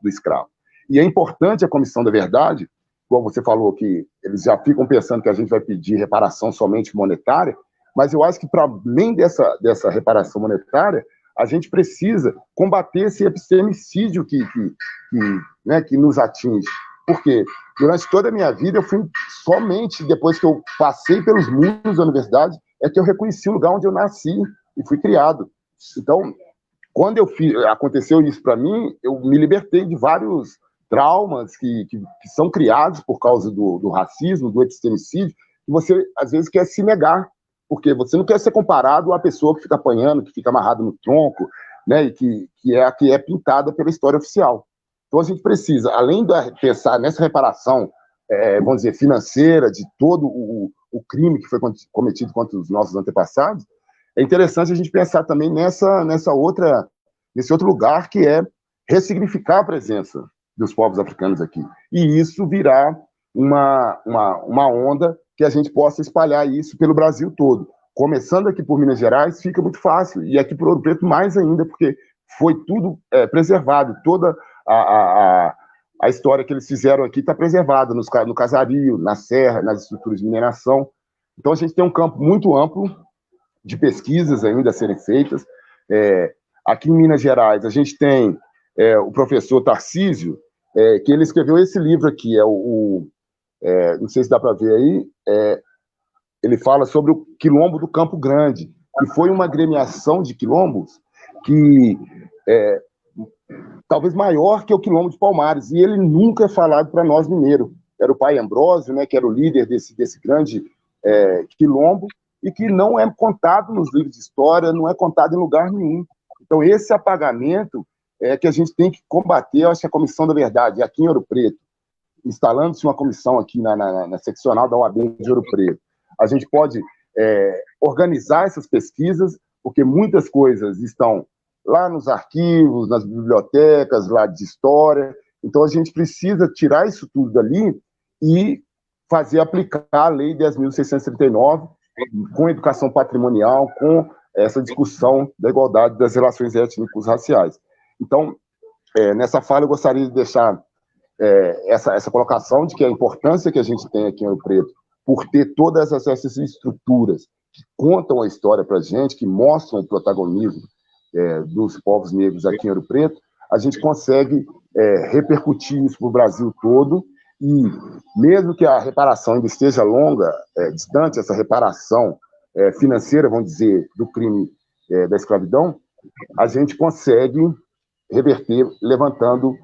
do escravo. E é importante a Comissão da Verdade, como você falou, que eles já ficam pensando que a gente vai pedir reparação somente monetária, mas eu acho que, para além dessa reparação monetária, a gente precisa combater esse epistemicídio que nos atinge. Porque durante toda a minha vida, eu fui somente depois que eu passei pelos muros da universidade, é que eu reconheci o lugar onde eu nasci e fui criado. Então, quando aconteceu isso para mim, eu me libertei de vários traumas que são criados por causa do racismo, do epistemicídio, que você, às vezes, quer se negar, porque você não quer ser comparado à pessoa que fica apanhando, que fica amarrado no tronco, né, e que é pintada pela história oficial. Então, a gente precisa, além de pensar nessa reparação, vamos dizer, financeira, de todo o crime que foi cometido contra os nossos antepassados, é interessante a gente pensar também nesse outro lugar, que é ressignificar a presença dos povos africanos aqui. E isso virá uma onda que a gente possa espalhar isso pelo Brasil todo. Começando aqui por Minas Gerais, fica muito fácil, e aqui por Ouro Preto mais ainda, porque foi tudo preservado, toda a história que eles fizeram aqui está preservada no casario, na serra, nas estruturas de mineração. Então, a gente tem um campo muito amplo de pesquisas ainda a serem feitas. Aqui em Minas Gerais, a gente tem o professor Tarcísio, que ele escreveu esse livro aqui, não sei se dá para ver aí, ele fala sobre o Quilombo do Campo Grande, que foi uma agremiação de quilombos que talvez maior que o Quilombo de Palmares, e ele nunca é falado para nós mineiros. Era o pai Ambrósio, né, que era o líder desse grande quilombo, e que não é contado nos livros de história, não é contado em lugar nenhum. Então, esse apagamento é que a gente tem que combater. Eu acho que a Comissão da Verdade, aqui em Ouro Preto, instalando-se uma comissão aqui na seccional da UAB de Ouro Preto, a gente pode organizar essas pesquisas, porque muitas coisas estão lá nos arquivos, nas bibliotecas, lá de história. Então, a gente precisa tirar isso tudo dali e fazer aplicar a Lei 10.639 com educação patrimonial, com essa discussão da igualdade das relações étnico-raciais. Então, nessa fala, eu gostaria de deixar essa colocação de que a importância que a gente tem aqui em Ouro Preto, por ter todas essas estruturas que contam a história para a gente, que mostram o protagonismo dos povos negros aqui em Ouro Preto, a gente consegue repercutir isso para o Brasil todo, e mesmo que a reparação ainda esteja longa, distante, essa reparação financeira, vamos dizer, do crime da escravidão, a gente consegue reverter, levantando,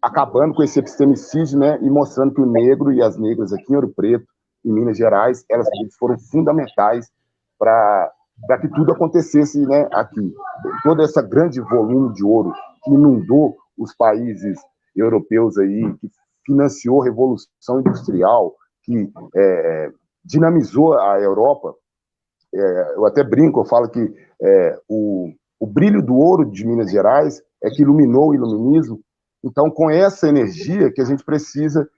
acabando com esse epistemicídio, né, e mostrando que o negro e as negras aqui em Ouro Preto, em Minas Gerais, elas foram fundamentais para que tudo acontecesse, né, aqui. Todo esse grande volume de ouro que inundou os países europeus aí, que financiou a Revolução Industrial, que dinamizou a Europa. Eu até brinco, eu falo que o brilho do ouro de Minas Gerais é que iluminou o iluminismo. Então, com essa energia que a gente precisa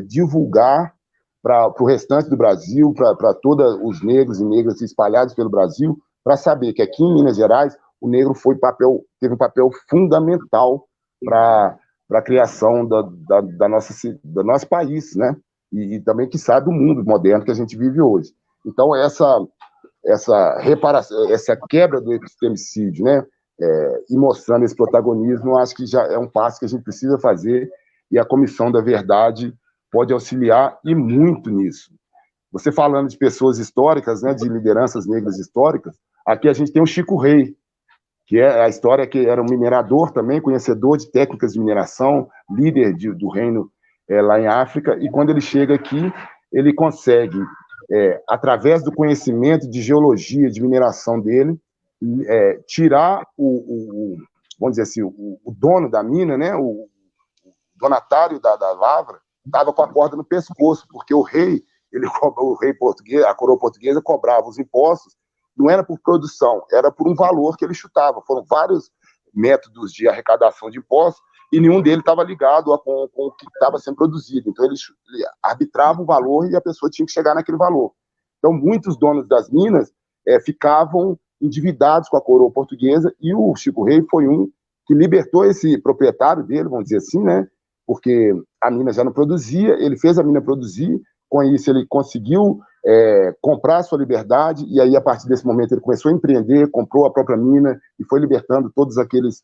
divulgar para o restante do Brasil, para todos os negros e negras espalhados pelo Brasil, para saber que aqui em Minas Gerais o negro teve um papel fundamental para a criação do nosso país, né? e também, quiçá, do mundo moderno que a gente vive hoje. Então, essa reparação, essa quebra do epistemicídio, né, e mostrando esse protagonismo, acho que já é um passo que a gente precisa fazer, e a Comissão da Verdade pode auxiliar, e muito nisso. Você falando de pessoas históricas, né, de lideranças negras históricas, aqui a gente tem o Chico Rei, que é a história que era um minerador também, conhecedor de técnicas de mineração, líder do reino lá em África, e quando ele chega aqui, ele consegue, através do conhecimento de geologia, de mineração dele, tirar vamos dizer assim, o dono da mina, né, o donatário da lavra, estava com a corda no pescoço, porque o rei português, a coroa portuguesa cobrava os impostos, não era por produção, era por um valor que ele chutava. Foram vários métodos de arrecadação de impostos e nenhum deles estava ligado com o que estava sendo produzido. Então, ele arbitrava o valor e a pessoa tinha que chegar naquele valor. Então, muitos donos das minas ficavam endividados com a coroa portuguesa, e o Chico Rei foi um que libertou esse proprietário dele, vamos dizer assim, né? Porque a mina já não produzia, ele fez a mina produzir, com isso ele conseguiu comprar a sua liberdade, e aí a partir desse momento ele começou a empreender, comprou a própria mina e foi libertando todos aqueles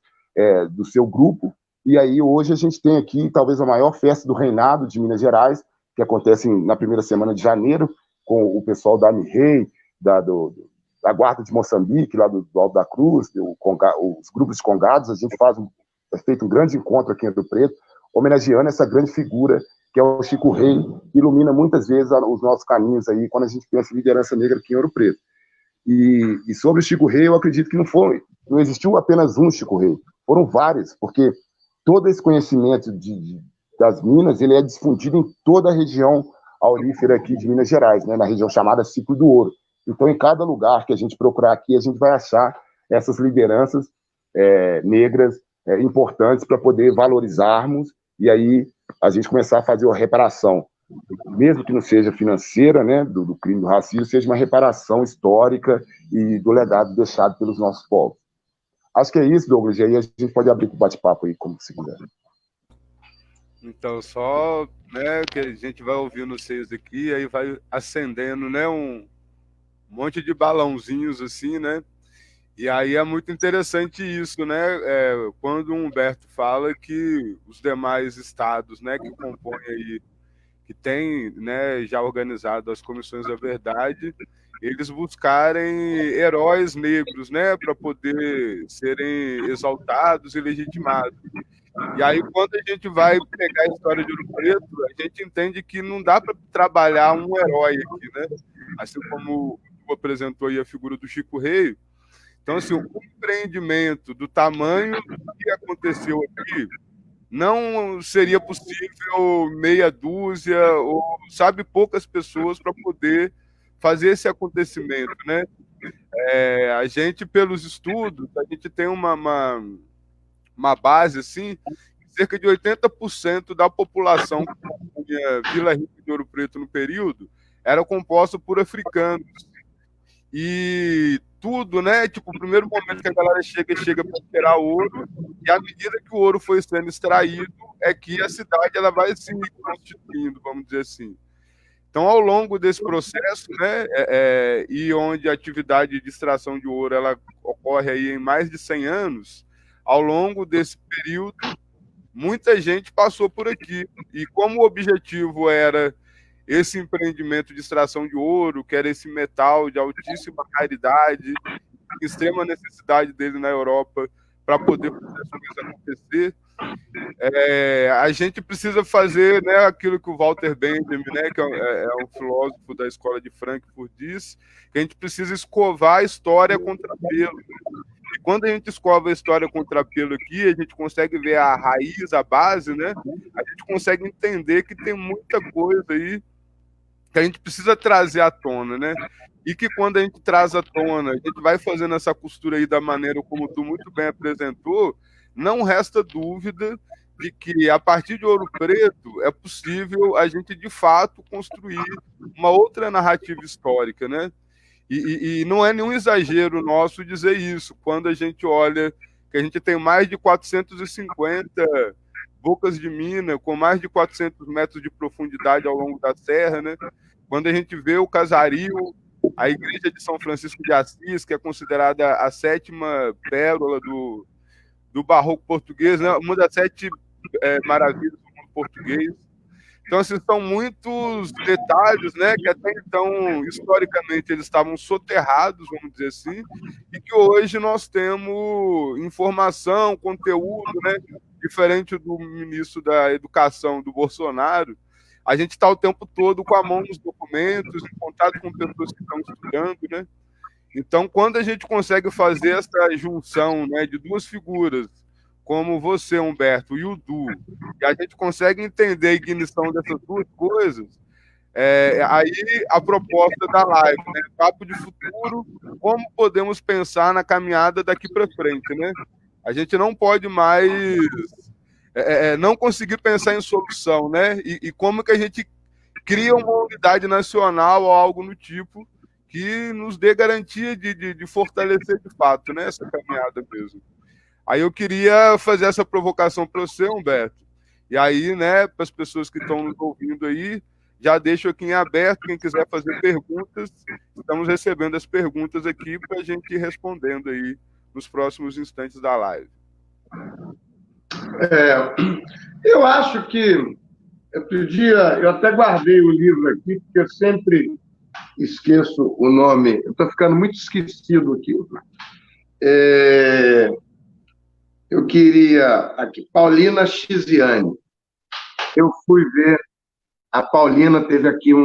do seu grupo. E aí hoje a gente tem aqui talvez a maior festa do reinado de Minas Gerais, que acontece na primeira semana de janeiro, com o pessoal da AMI-REI, da Guarda de Moçambique, lá do Alto da Cruz, os grupos de congados. A gente é feito um grande encontro aqui em Ouro Preto, homenageando essa grande figura que é o Chico Rei, que ilumina muitas vezes os nossos caminhos aí, quando a gente pensa em liderança negra aqui em Ouro Preto. E sobre o Chico Rei, eu acredito que não existiu apenas um Chico Rei, foram vários, porque todo esse conhecimento das minas, ele é difundido em toda a região aurífera aqui de Minas Gerais, né, na região chamada Ciclo do Ouro. Então, em cada lugar que a gente procurar aqui, a gente vai achar essas lideranças negras importantes para poder valorizarmos, e aí a gente começar a fazer a reparação, mesmo que não seja financeira, né, do crime do racismo, seja uma reparação histórica e do legado deixado pelos nossos povos. Acho que é isso, Douglas, e aí a gente pode abrir para o bate-papo aí, como se quiser. Então, só, né, que a gente vai ouvindo vocês aqui, aí vai acendendo, né, um monte de balãozinhos assim, né? E aí é muito interessante isso, né? Quando o Humberto fala que os demais estados, né, que compõem aí, que tem, né, já organizado as comissões da verdade, eles buscarem heróis negros, né, para poder serem exaltados e legitimados. E aí, quando a gente vai pegar a história de Ouro Preto, a gente entende que não dá para trabalhar um herói aqui, né? Assim como apresentou aí a figura do Chico Rei. Então, assim, o empreendimento do tamanho do que aconteceu aqui não seria possível meia dúzia ou, sabe, poucas pessoas para poder fazer esse acontecimento, né? A gente, pelos estudos, a gente tem uma base, assim, cerca de 80% da população que compunha Vila Rica de Ouro Preto no período era composta por africanos. E tudo, né? Tipo, o primeiro momento que a galera chega para tirar ouro, e à medida que o ouro foi sendo extraído, é que a cidade ela vai se constituindo, vamos dizer assim. Então, ao longo desse processo, né, e onde a atividade de extração de ouro ela ocorre aí em mais de 100 anos, ao longo desse período, muita gente passou por aqui. E como o objetivo era esse empreendimento de extração de ouro, que era esse metal de altíssima raridade, extrema necessidade dele na Europa para poder fazer as coisas acontecer, a gente precisa fazer, né, aquilo que o Walter Benjamin, né, que é um filósofo da escola de Frankfurt, diz, que a gente precisa escovar a história contra pelo. E quando a gente escova a história contra pelo aqui, a gente consegue ver a raiz, a base, né? A gente consegue entender que tem muita coisa aí que a gente precisa trazer à tona, né? E que quando a gente traz à tona, a gente vai fazendo essa costura aí da maneira como tu muito bem apresentou, não resta dúvida de que a partir de Ouro Preto é possível a gente de fato construir uma outra narrativa histórica, né? E não é nenhum exagero nosso dizer isso, quando a gente olha que a gente tem mais de 450 bocas de mina, com mais de 400 metros de profundidade ao longo da serra, né? Quando a gente vê o Casario, a igreja de São Francisco de Assis, que é considerada a 7ª pérola do barroco português, né? Uma das 7 maravilhas do mundo português. Então, assim, são muitos detalhes, né, que até então, historicamente, eles estavam soterrados, vamos dizer assim, e que hoje nós temos informação, conteúdo, né, diferente do ministro da Educação, do Bolsonaro. A gente está o tempo todo com a mão nos documentos, em contato com pessoas que estão estudando, né? Então, quando a gente consegue fazer essa junção, né, de duas figuras, como você, Humberto, e o Du, e a gente consegue entender a ignição dessas duas coisas, aí a proposta da live, né, papo de futuro, como podemos pensar na caminhada daqui para frente, né? A gente não pode mais não conseguir pensar em solução, né? E como que a gente cria uma unidade nacional ou algo no tipo que nos dê garantia de fortalecer de fato, né, essa caminhada mesmo. Aí eu queria fazer essa provocação para você, Humberto. E aí, né, para as pessoas que estão nos ouvindo aí, já deixo aqui em aberto, quem quiser fazer perguntas, estamos recebendo as perguntas aqui para a gente ir respondendo aí nos próximos instantes da live. Eu acho que outro dia, eu até guardei o livro aqui, porque eu sempre esqueço o nome, eu estou ficando muito esquecido aqui. Eu queria, aqui, Paulina Chiziane. Eu fui ver, a Paulina teve aqui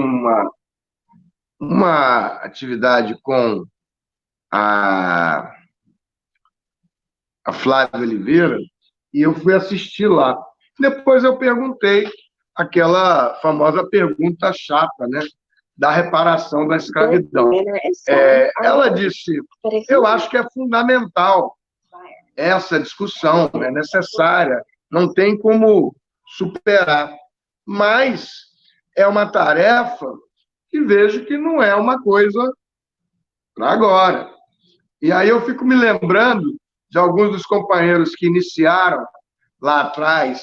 uma atividade com a Flávia Oliveira, e eu fui assistir lá. Depois eu perguntei aquela famosa pergunta chata, né, da reparação da escravidão. Ela disse, eu acho que é fundamental essa discussão, é necessária, não tem como superar, mas é uma tarefa que vejo que não é uma coisa para agora. E aí eu fico me lembrando de alguns dos companheiros que iniciaram lá atrás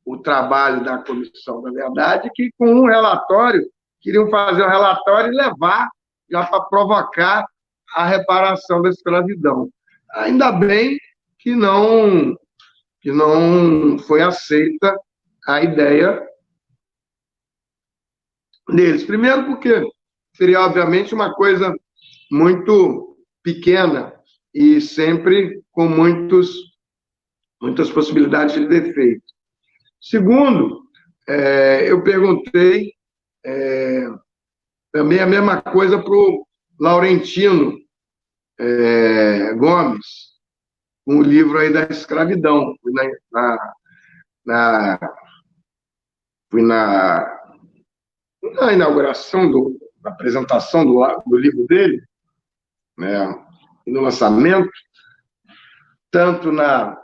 o trabalho da Comissão da Verdade, que com um relatório, queriam fazer um relatório e levar já para provocar a reparação da escravidão. Ainda bem que não foi aceita a ideia deles. Primeiro porque seria, obviamente, uma coisa muito pequena e sempre com muitas possibilidades de defeito. Segundo, eu perguntei também a mesma coisa para o Laurentino Gomes, com o livro aí da escravidão. Fui na inauguração, da apresentação do livro dele, né, e no lançamento, tanto na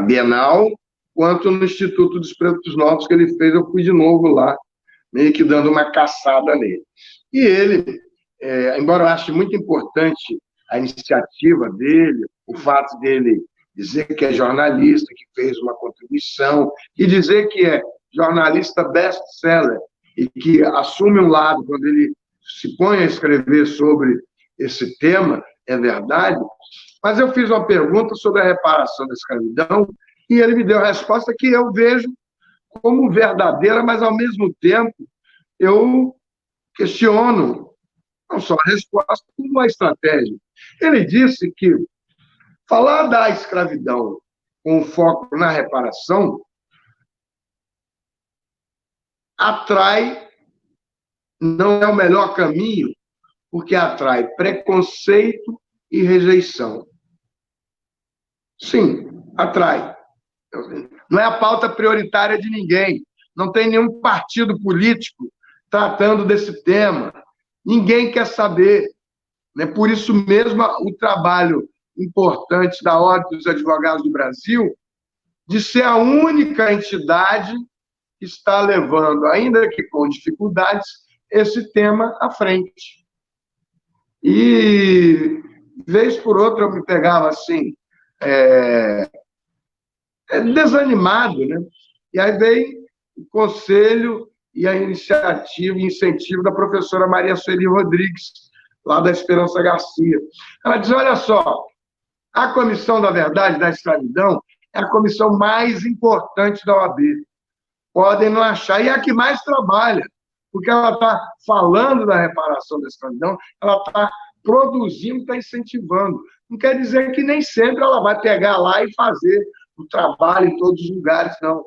Bienal, quanto no Instituto dos Pretos Novos, que ele fez. Eu fui de novo lá, meio que dando uma caçada nele. E ele, embora eu ache muito importante a iniciativa dele, o fato dele dizer que é jornalista, que fez uma contribuição, e dizer que é jornalista best-seller, e que assume um lado quando ele se põe a escrever sobre esse tema, é verdade. Mas eu fiz uma pergunta sobre a reparação da escravidão, e ele me deu a resposta que eu vejo como verdadeira, mas, ao mesmo tempo, eu questiono não só a resposta, como a estratégia. Ele disse que falar da escravidão com foco na reparação atrai, não é o melhor caminho, porque atrai preconceito e rejeição. Sim, atrai. Não é a pauta prioritária de ninguém. Não tem nenhum partido político tratando desse tema. Ninguém quer saber. Por isso mesmo, o trabalho importante da Ordem dos Advogados do Brasil, de ser a única entidade que está levando, ainda que com dificuldades, esse tema à frente. E vez por outra eu me pegava assim, desanimado, né? E aí veio o conselho e a iniciativa e incentivo da professora Maria Sueli Rodrigues, lá da Esperança Garcia. Ela diz, olha só, a Comissão da Verdade da Escravidão é a comissão mais importante da OAB. Podem não achar, e é a que mais trabalha, porque ela está falando da reparação da escravidão, ela está produzindo, está incentivando. Não quer dizer que nem sempre ela vai pegar lá e fazer o trabalho em todos os lugares, não.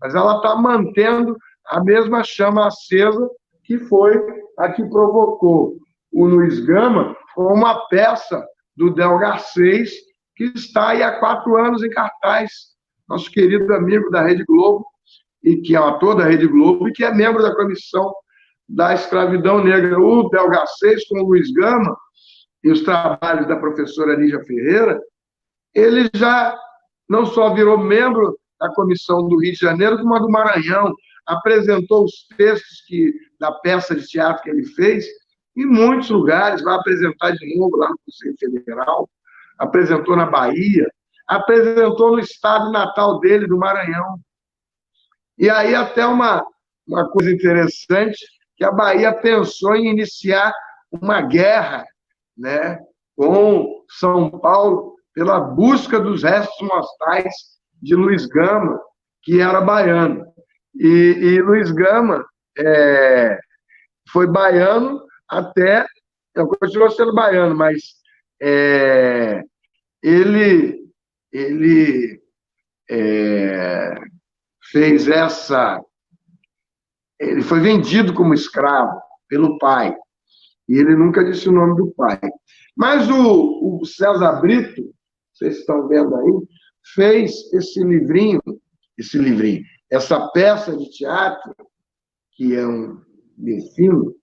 Mas ela está mantendo a mesma chama acesa que foi a que provocou o Luiz Gama com uma peça do Del Garcês, que está aí há 4 anos em cartaz. Nosso querido amigo da Rede Globo, e que é um ator da Rede Globo, e que é membro da Comissão da Escravidão Negra. O Del Garcês, com o Luiz Gama, e os trabalhos da professora Lígia Ferreira, ele já não só virou membro da Comissão do Rio de Janeiro, como a do Maranhão, apresentou os textos da peça de teatro que ele fez em muitos lugares, vai apresentar de novo lá no Conselho Federal, apresentou na Bahia, apresentou no estado natal dele, do Maranhão. E aí até uma coisa interessante, que a Bahia pensou em iniciar uma guerra, né, com São Paulo pela busca dos restos mortais de Luiz Gama, que era baiano. E Luiz Gama foi baiano até... continuou sendo baiano, mas ele fez essa... Ele foi vendido como escravo pelo pai, e ele nunca disse o nome do pai. Mas o César Brito, vocês estão vendo aí, fez esse livrinho, essa peça de teatro, que é um filme,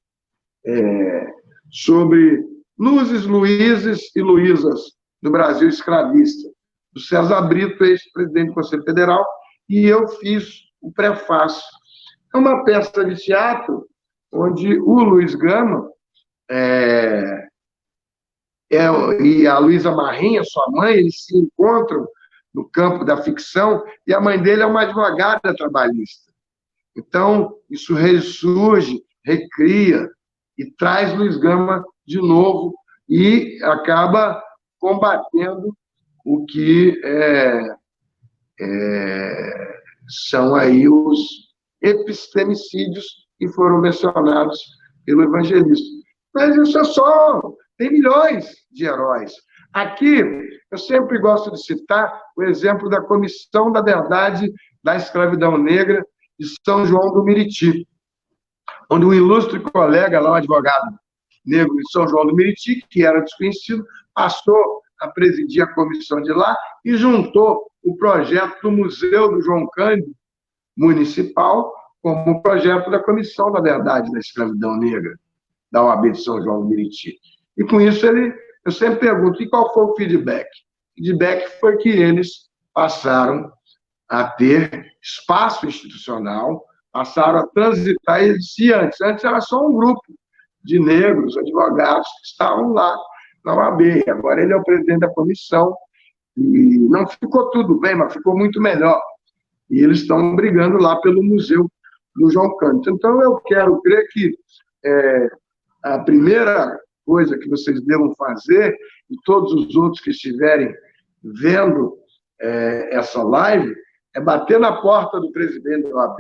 sobre Luzes, Luíses e Luísas do Brasil escravista, do César Brito, ex-presidente do Conselho Federal, e eu fiz o prefácio. É uma peça de teatro onde o Luiz Gama e a Luísa Marinha, sua mãe, eles se encontram no campo da ficção, e a mãe dele é uma advogada trabalhista. Então, isso ressurge, recria, e traz Luiz Gama de novo, e acaba combatendo o que são aí os epistemicídios que foram mencionados pelo evangelista. Mas isso é só... Tem milhões de heróis. Aqui, eu sempre gosto de citar o exemplo da Comissão da Verdade da Escravidão Negra de São João do Meriti, onde um ilustre colega, lá um advogado negro de São João do Meriti, que era desconhecido, passou a presidir a comissão de lá e juntou o projeto do Museu do João Cândido Municipal como projeto da Comissão da Verdade da Escravidão Negra da OAB de São João do Meriti. E com isso eu sempre pergunto, e qual foi o feedback? O feedback foi que eles passaram a ter espaço institucional, passaram a transitar, e antes era só um grupo de negros, advogados, que estavam lá na OAB. Agora ele é o presidente da comissão, e não ficou tudo bem, mas ficou muito melhor. E eles estão brigando lá pelo Museu do João Cândido. Então, eu quero crer que a primeira coisa que vocês devam fazer, e todos os outros que estiverem vendo essa live, é bater na porta do presidente da OAB,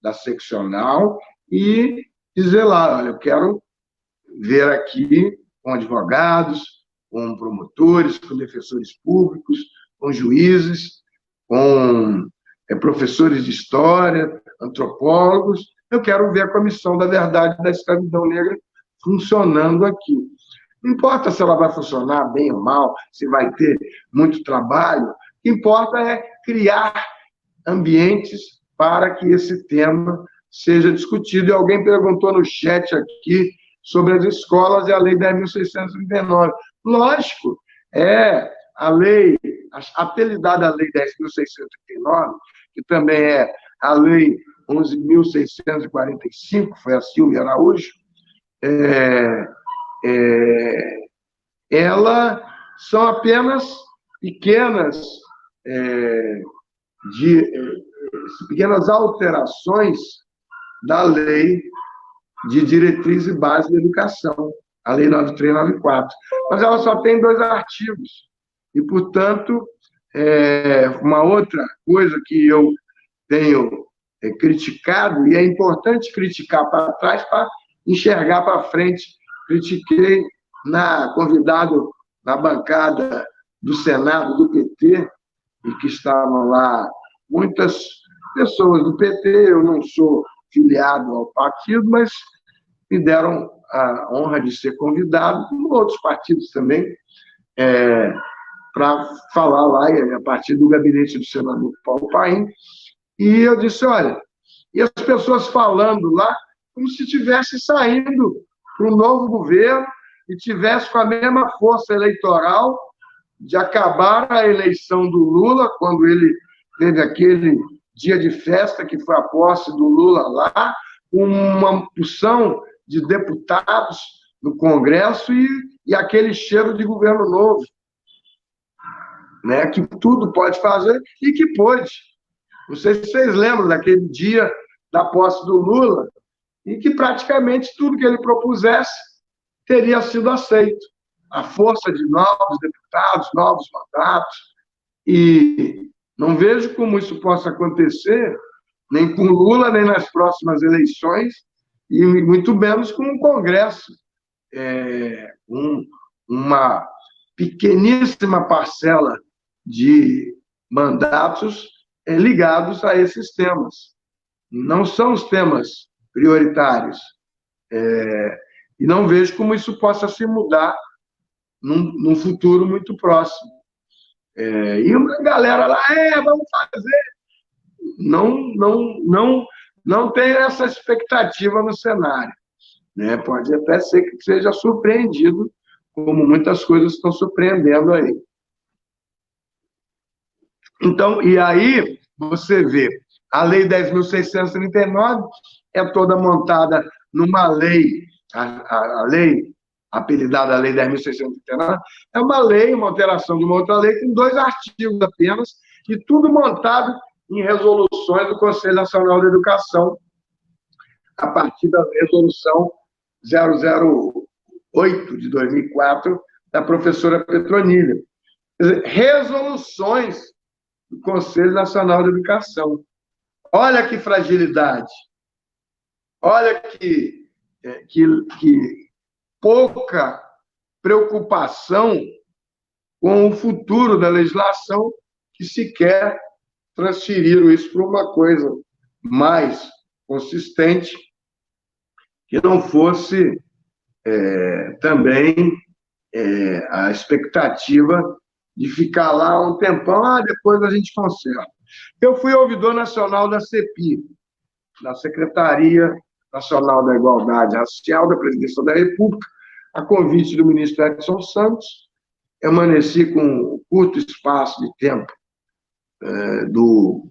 da seccional, e dizer lá, olha, eu quero ver aqui com advogados, com promotores, com defensores públicos, com juízes, com professores de história, antropólogos, eu quero ver a Comissão da Verdade da Escravidão Negra funcionando aqui. Não importa se ela vai funcionar bem ou mal, se vai ter muito trabalho, o que importa é criar ambientes para que esse tema seja discutido. E alguém perguntou no chat aqui sobre as escolas e a Lei 10.639. Lógico, a lei, apelidada Lei 10.639, que também é a Lei 11.645, foi a Silvia Araújo, ela são apenas pequenas, pequenas alterações da lei de diretriz e base da educação, a lei 9394. Mas ela só tem 2 artigos. E, portanto, uma outra coisa que eu tenho criticado, e é importante criticar para trás para enxergar para frente. Critiquei convidado na bancada do Senado do PT, e que estavam lá muitas pessoas do PT, eu não sou filiado ao partido, mas me deram a honra de ser convidado, como outros partidos também, para falar lá, a partir do gabinete do senador Paulo Paim. E eu disse, olha, e as pessoas falando lá como se estivesse saindo para um novo governo e tivesse com a mesma força eleitoral de acabar a eleição do Lula, quando ele teve aquele dia de festa que foi a posse do Lula lá, uma porção de deputados no Congresso e aquele cheiro de governo novo, né, que tudo pode fazer e que pôde. Não sei se vocês lembram daquele dia da posse do Lula, em que praticamente tudo que ele propusesse teria sido aceito. A força de novos deputados, novos mandatos, e não vejo como isso possa acontecer, nem com Lula, nem nas próximas eleições, e muito menos com um Congresso. Uma pequeníssima parcela de mandatos ligados a esses temas. Não são os temas prioritários. E não vejo como isso possa se mudar num futuro muito próximo. E uma galera lá, vamos fazer. Não tem essa expectativa no cenário, né? Pode até ser que seja surpreendido, como muitas coisas estão surpreendendo aí. Então, e aí você vê, a Lei 10.639 é toda montada numa lei, a lei apelidada Lei 10.639, é uma lei, uma alteração de uma outra lei, com 2 artigos apenas, e tudo montado em resoluções do Conselho Nacional de Educação, a partir da resolução 008 de 2004, da professora Petronília. Quer dizer, resoluções do Conselho Nacional de Educação. Olha que fragilidade. Olha que pouca preocupação com o futuro da legislação, que sequer transferiram isso para uma coisa mais consistente, que não fosse também a expectativa de ficar lá um tempão, depois a gente conserta. Eu fui ouvidor nacional da CEPI, da Secretaria Nacional da Igualdade Racial, da Presidência da República, a convite do ministro Edson Santos. Amanheci com um curto espaço de tempo do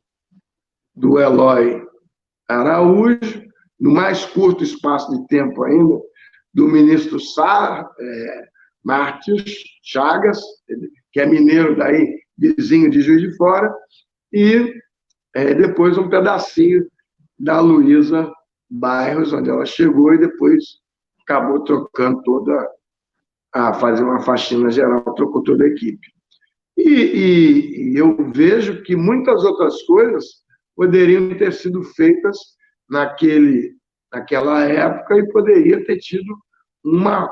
Eloy Araújo, no mais curto espaço de tempo ainda, do ministro Mártios Chagas, que é mineiro daí, vizinho de Juiz de Fora, e depois um pedacinho da Luísa Bairros, onde ela chegou, e depois acabou trocando fazer uma faxina geral, trocou toda a equipe. E eu vejo que muitas outras coisas poderiam ter sido feitas naquela época e poderia ter tido uma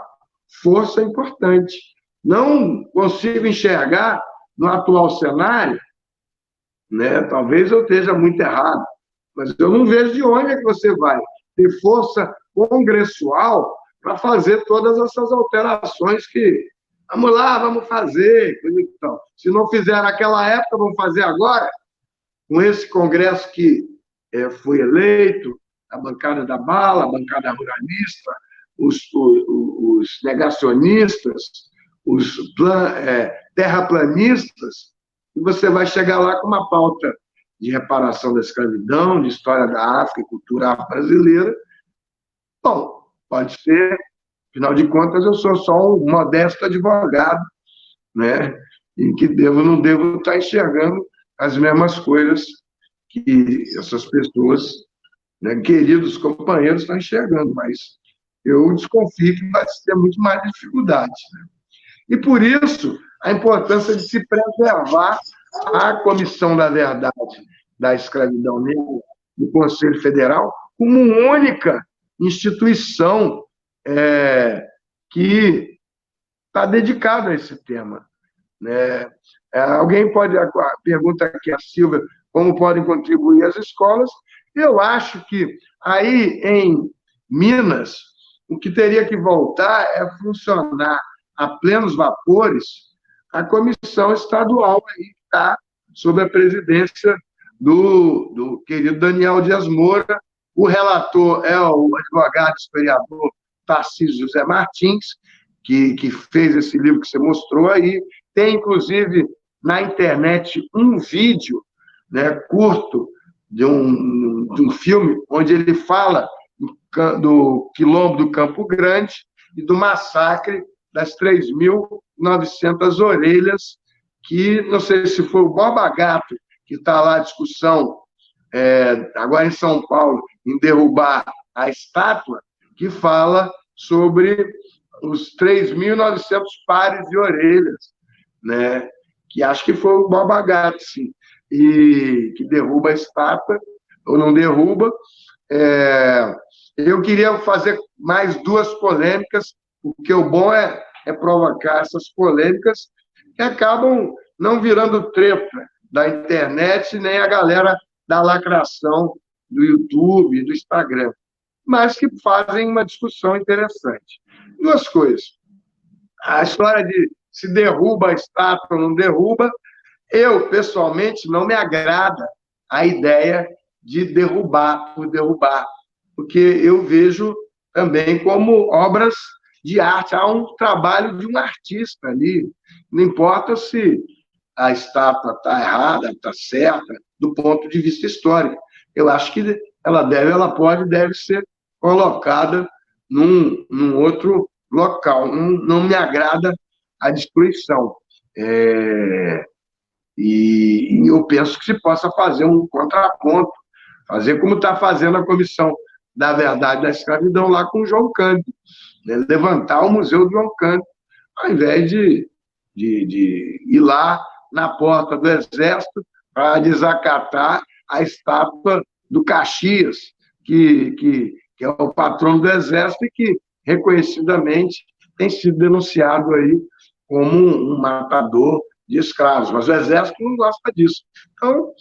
força importante. Não consigo enxergar no atual cenário, né? Talvez eu esteja muito errado, mas eu não vejo de onde é que você vai ter força congressual para fazer todas essas alterações que, vamos lá, vamos fazer. Então, se não fizer naquela época, vamos fazer agora, com esse Congresso que foi eleito, a bancada da bala, a bancada ruralista, os negacionistas, os terraplanistas, e você vai chegar lá com uma pauta de reparação da escravidão, de história da África e cultura afro-brasileira. Bom, pode ser Afinal de contas, eu sou só um modesto advogado, né? E que não devo estar enxergando as mesmas coisas que essas pessoas, né, queridos companheiros, estão enxergando, mas eu desconfio que vai ter muito mais dificuldade, né? E por isso, a importância de se preservar a Comissão da Verdade da Escravidão Negra do Conselho Federal como única instituição que está dedicada a esse tema, né? Alguém pode, pergunta aqui a Silvia, como podem contribuir as escolas? Eu acho que aí em Minas, o que teria que voltar é funcionar a plenos vapores a comissão estadual aí que está sob a presidência do querido Daniel Dias Moura. O relator é o advogado historiador Tarcísio José Martins, que fez esse livro que você mostrou aí. Tem, inclusive, na internet um vídeo, né, curto de um filme onde ele fala do quilombo do Campo Grande e do massacre das 3.900 orelhas, que não sei se foi o Borba Gato que está lá a discussão, agora em São Paulo, em derrubar a estátua, que fala sobre os 3.900 pares de orelhas, né? Que acho que foi o Borba Gato, sim, e que derruba a estátua, ou não derruba. Eu queria fazer mais duas polêmicas, porque o bom é provocar essas polêmicas que acabam não virando treta da internet, nem a galera da lacração do YouTube e do Instagram, mas que fazem uma discussão interessante. Duas coisas. A história de se derruba a estátua ou não derruba, eu, pessoalmente, não me agrada a ideia de derrubar por derrubar, porque eu vejo também como obras de arte. Há um trabalho de um artista ali, não importa se a estátua está errada, está certa, do ponto de vista histórico. Eu acho que deve ser colocada num outro local. Não me agrada a destruição. E eu penso que se possa fazer um contraponto, fazer como está fazendo a Comissão da Verdade da Escravidão lá com o João Cândido, né? Levantar o Museu do João Cândido, ao invés de ir lá na porta do Exército para desacatar a estátua do Caxias, que é o patrono do Exército e que, reconhecidamente, tem sido denunciado aí como um matador de escravos, mas o Exército não gosta disso. Então,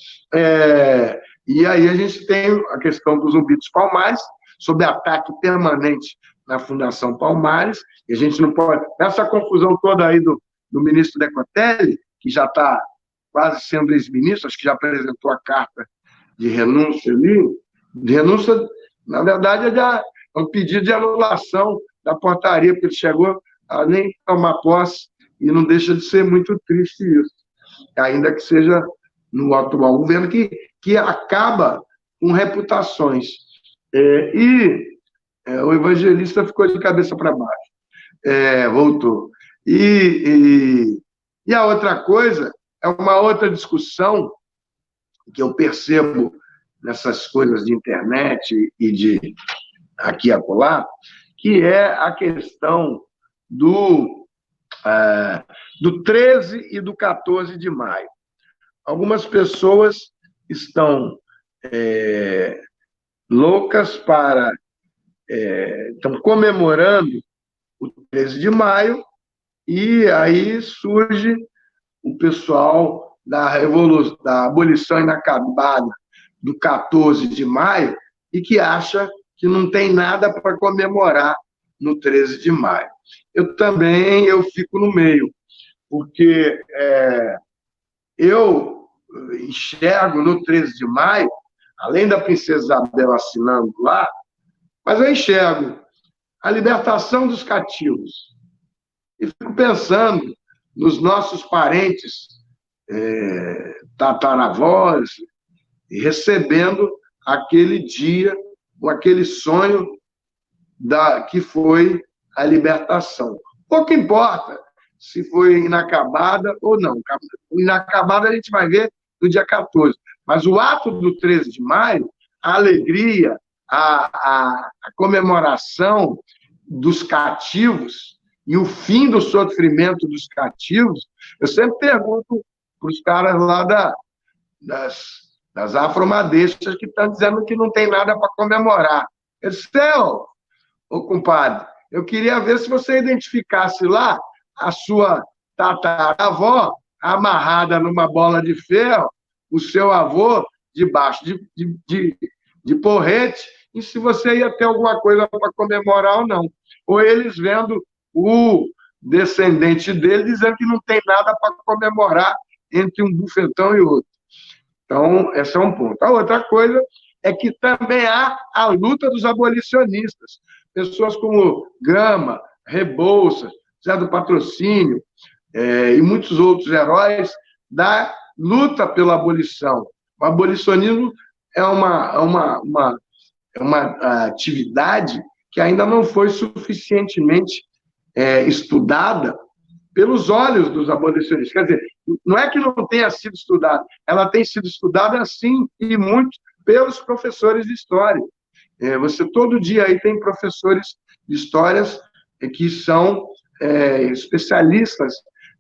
e aí a gente tem a questão do Zumbi dos Palmares, sob ataque permanente na Fundação Palmares, e a gente não pode... Essa confusão toda aí do ministro Decotelli, que já está quase sendo ex-ministro, acho que já apresentou a carta de renúncia ali, de renúncia, na verdade, é um pedido de anulação da portaria, porque ele chegou a nem tomar posse, e não deixa de ser muito triste isso, ainda que seja no atual governo, que acaba com reputações. O Evangelista ficou de cabeça para baixo, voltou. E a outra coisa é uma outra discussão que eu percebo nessas coisas de internet e de aqui e acolá, que é a questão do 13 e do 14 de maio. Algumas pessoas estão loucas estão comemorando o 13 de maio, e aí surge o pessoal da abolição inacabada do 14 de maio e que acha que não tem nada para comemorar no 13 de maio. Eu fico no meio, porque eu enxergo no 13 de maio, além da Princesa Isabel assinando lá, mas eu enxergo a libertação dos cativos. E fico pensando nos nossos parentes tataravós, recebendo aquele dia, ou aquele sonho que foi a libertação. Pouco importa se foi inacabada ou não. O inacabada a gente vai ver no dia 14. Mas o ato do 13 de maio, a alegria, a comemoração dos cativos e o fim do sofrimento dos cativos, eu sempre pergunto para os caras lá das afro-madeixas que estão dizendo que não tem nada para comemorar. Eu disse, ô compadre, eu queria ver se você identificasse lá a sua tataravó amarrada numa bola de ferro, o seu avô debaixo de porrete, e se você ia ter alguma coisa para comemorar ou não. Ou eles vendo o descendente dele dizendo que não tem nada para comemorar entre um bufetão e outro. Então, esse é um ponto. A outra coisa é que também há a luta dos abolicionistas. Pessoas como Gama, Rebouças, Zé do Patrocínio e muitos outros heróis da luta pela abolição. O abolicionismo é uma atividade que ainda não foi suficientemente estudada pelos olhos dos abolicionistas. Quer dizer, não é que não tenha sido estudada, ela tem sido estudada, sim, e muito, pelos professores de história. Você todo dia aí tem professores de histórias que são especialistas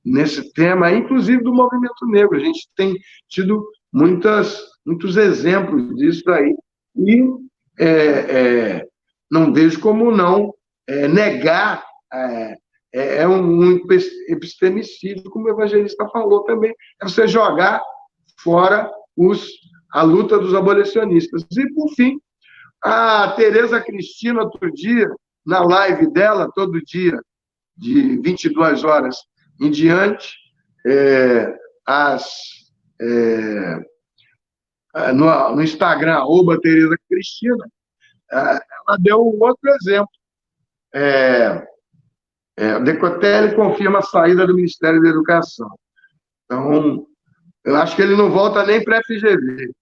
nesse tema, inclusive do movimento negro. A gente tem tido muitos exemplos disso aí. E não vejo como não negar um epistemicídio, como o evangelista falou também, é você jogar fora a luta dos abolicionistas. E, por fim, a Tereza Cristina, outro dia, na live dela, todo dia, de 22 horas em diante, no Instagram, @Tereza Cristina, ela deu um outro exemplo. O Decotelli confirma a saída do Ministério da Educação. Então, eu acho que ele não volta nem para a FGV,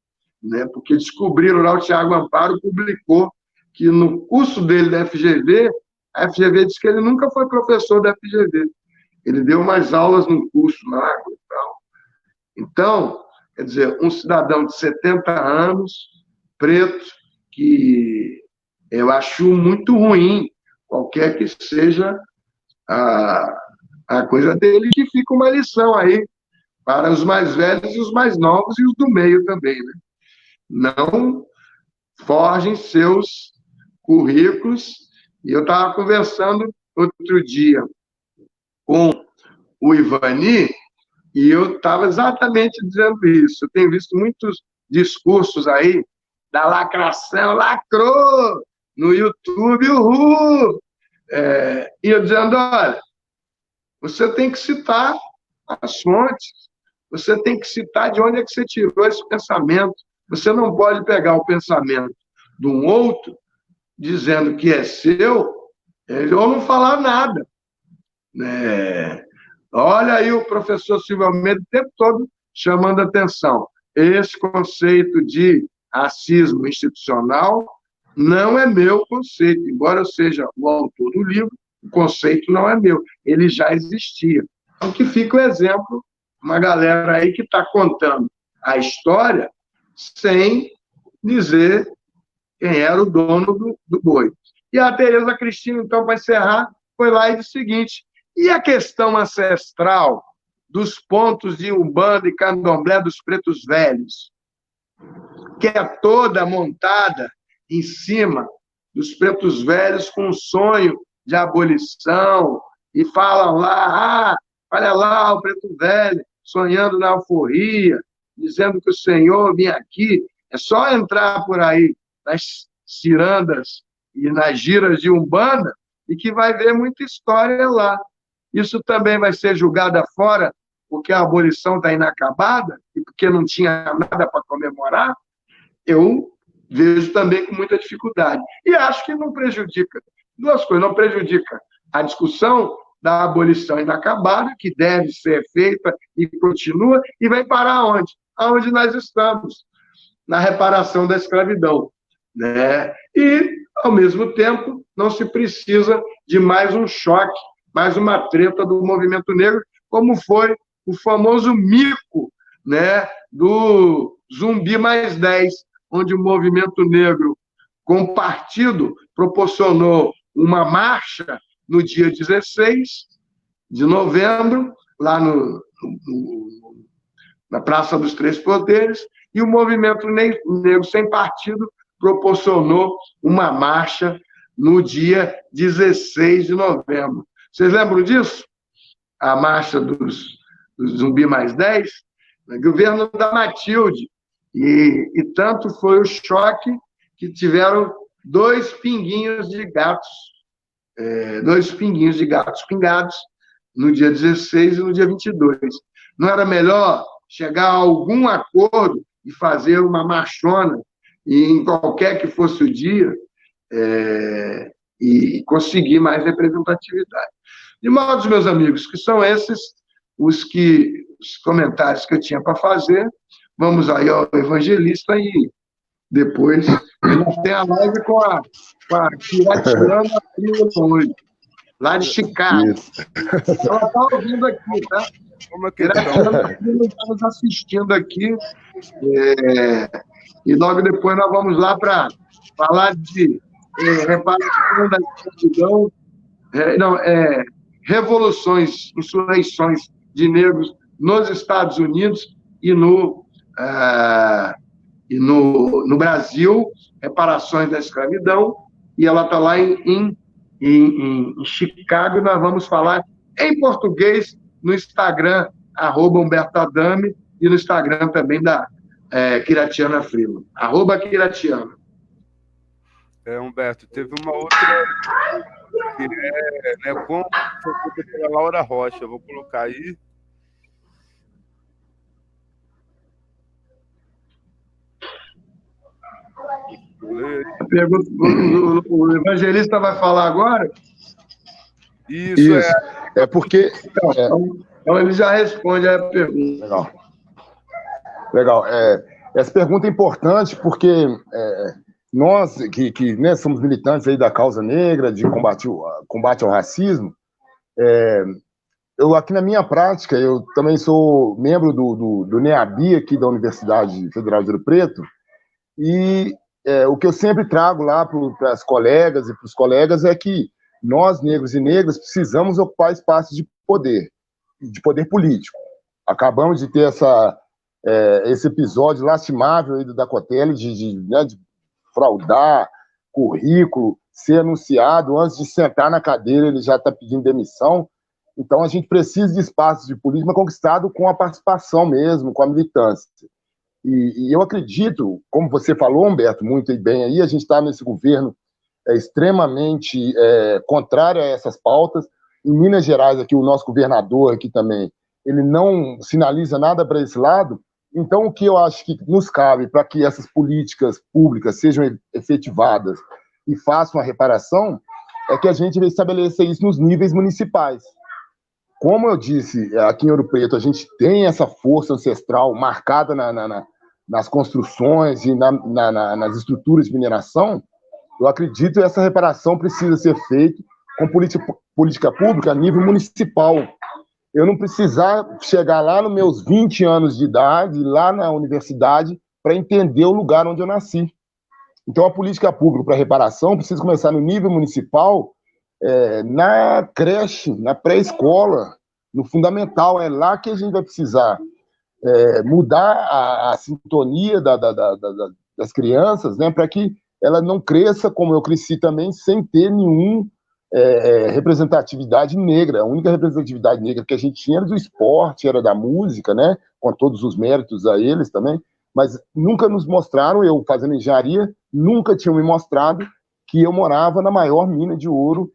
né? Porque descobriram lá, o Tiago Amparo publicou que no curso dele da FGV, a FGV disse que ele nunca foi professor da FGV. Ele deu umas aulas no curso lá e tal. Então, quer dizer, um cidadão de 70 anos, preto, que eu acho muito ruim, qualquer que seja a coisa dele, que fica uma lição aí para os mais velhos e os mais novos e os do meio também, né? Não forjem seus currículos. E eu estava conversando outro dia com o Ivani e eu estava exatamente dizendo isso. Eu tenho visto muitos discursos aí da lacração, lacrou no YouTube, uhul! E eu dizendo, olha, você tem que citar as fontes, você tem que citar de onde é que você tirou esse pensamento. Você não pode pegar o pensamento de um outro, dizendo que é seu, ou não falar nada. Olha aí o professor Silvio Almeida o tempo todo chamando atenção. Esse conceito de racismo institucional não é meu conceito. Embora eu seja o autor do livro, o conceito não é meu. Ele já existia. Então, que fica o exemplo, uma galera aí que está contando a história sem dizer quem era o dono do boi. E a Tereza Cristina, então, para encerrar, foi lá e disse o seguinte: e a questão ancestral dos pontos de Umbanda e Candomblé dos pretos velhos, que é toda montada em cima dos pretos velhos com um sonho de abolição, e falam lá, olha lá o preto velho sonhando na alforria, dizendo que o Senhor vinha aqui. É só entrar por aí nas cirandas e nas giras de Umbanda e que vai ver muita história lá. Isso também vai ser julgada fora porque a abolição está inacabada e porque não tinha nada para comemorar. Eu vejo também com muita dificuldade. E acho que não prejudica. Duas coisas, não prejudica a discussão da abolição inacabada, que deve ser feita e continua, e vai parar onde? Aonde nós estamos, na reparação da escravidão, né? E, ao mesmo tempo, não se precisa de mais um choque, mais uma treta do movimento negro, como foi o famoso mico, né, do Zumbi mais 10, onde o movimento negro, com partido, proporcionou uma marcha no dia 16 de novembro, lá na Praça dos Três Poderes, e o movimento negro sem partido proporcionou uma marcha no dia 16 de novembro. Vocês lembram disso? A marcha do Zumbi mais 10, no governo da Matilde. E tanto foi o choque que tiveram dois pinguinhos de gatos pingados no dia 16 e no dia 22. Não era melhor chegar a algum acordo e fazer uma marchona, e em qualquer que fosse o dia, e conseguir mais representatividade? De modo, meus amigos, que são esses os comentários que eu tinha para fazer. Vamos aí ao Evangelista e depois nós temos a live com a Kiratiana hoje, lá de Chicago. Ela está ouvindo aqui, tá? Kiratiana está nos assistindo aqui. E logo depois nós vamos lá para falar de reparação da escravidão, revoluções, insurreições de negros nos Estados Unidos e no Brasil, reparações da escravidão, e ela está lá em Chicago. Nós vamos falar em português no Instagram, @HumbertoAdame, e no Instagram também da Kiratiana Freeman, @Kiratiana. Humberto, teve uma outra que como foi feita pela Laura Rocha. Eu vou colocar aí. O Evangelista vai falar agora? Isso. É porque... Então ele já responde a pergunta. Legal. Essa pergunta é importante porque nós, que né, somos militantes aí da causa negra, de combate ao racismo, eu aqui na minha prática, eu também sou membro do NEABI aqui da Universidade Federal de Ouro Preto, e o que eu sempre trago lá para as colegas e para os colegas é que nós, negros e negras, precisamos ocupar espaços de poder político. Acabamos de ter esse episódio lastimável aí do Dacotelli de fraudar currículo, ser anunciado, antes de sentar na cadeira ele já está pedindo demissão. Então a gente precisa de espaços de política conquistado com a participação mesmo, com a militância. E eu acredito, como você falou, Humberto, muito bem aí, a gente está nesse governo extremamente contrário a essas pautas. Em Minas Gerais, aqui, o nosso governador aqui também, ele não sinaliza nada para esse lado. Então, o que eu acho que nos cabe para que essas políticas públicas sejam efetivadas e façam a reparação é que a gente estabeleça isso nos níveis municipais. Como eu disse, aqui em Ouro Preto, a gente tem essa força ancestral marcada nas construções e nas estruturas de mineração. Eu acredito que essa reparação precisa ser feita com política pública a nível municipal. Eu não precisar chegar lá nos meus 20 anos de idade, lá na universidade, para entender o lugar onde eu nasci. Então, a política pública para reparação precisa começar no nível municipal, na creche, na pré-escola, no fundamental. É lá que a gente vai precisar mudar a sintonia das crianças, né, para que ela não cresça como eu cresci também, sem ter nenhuma representatividade negra. A única representatividade negra que a gente tinha era do esporte, era da música, né, com todos os méritos a eles também, mas nunca nos mostraram, eu fazendo engenharia, nunca tinham me mostrado que eu morava na maior mina de ouro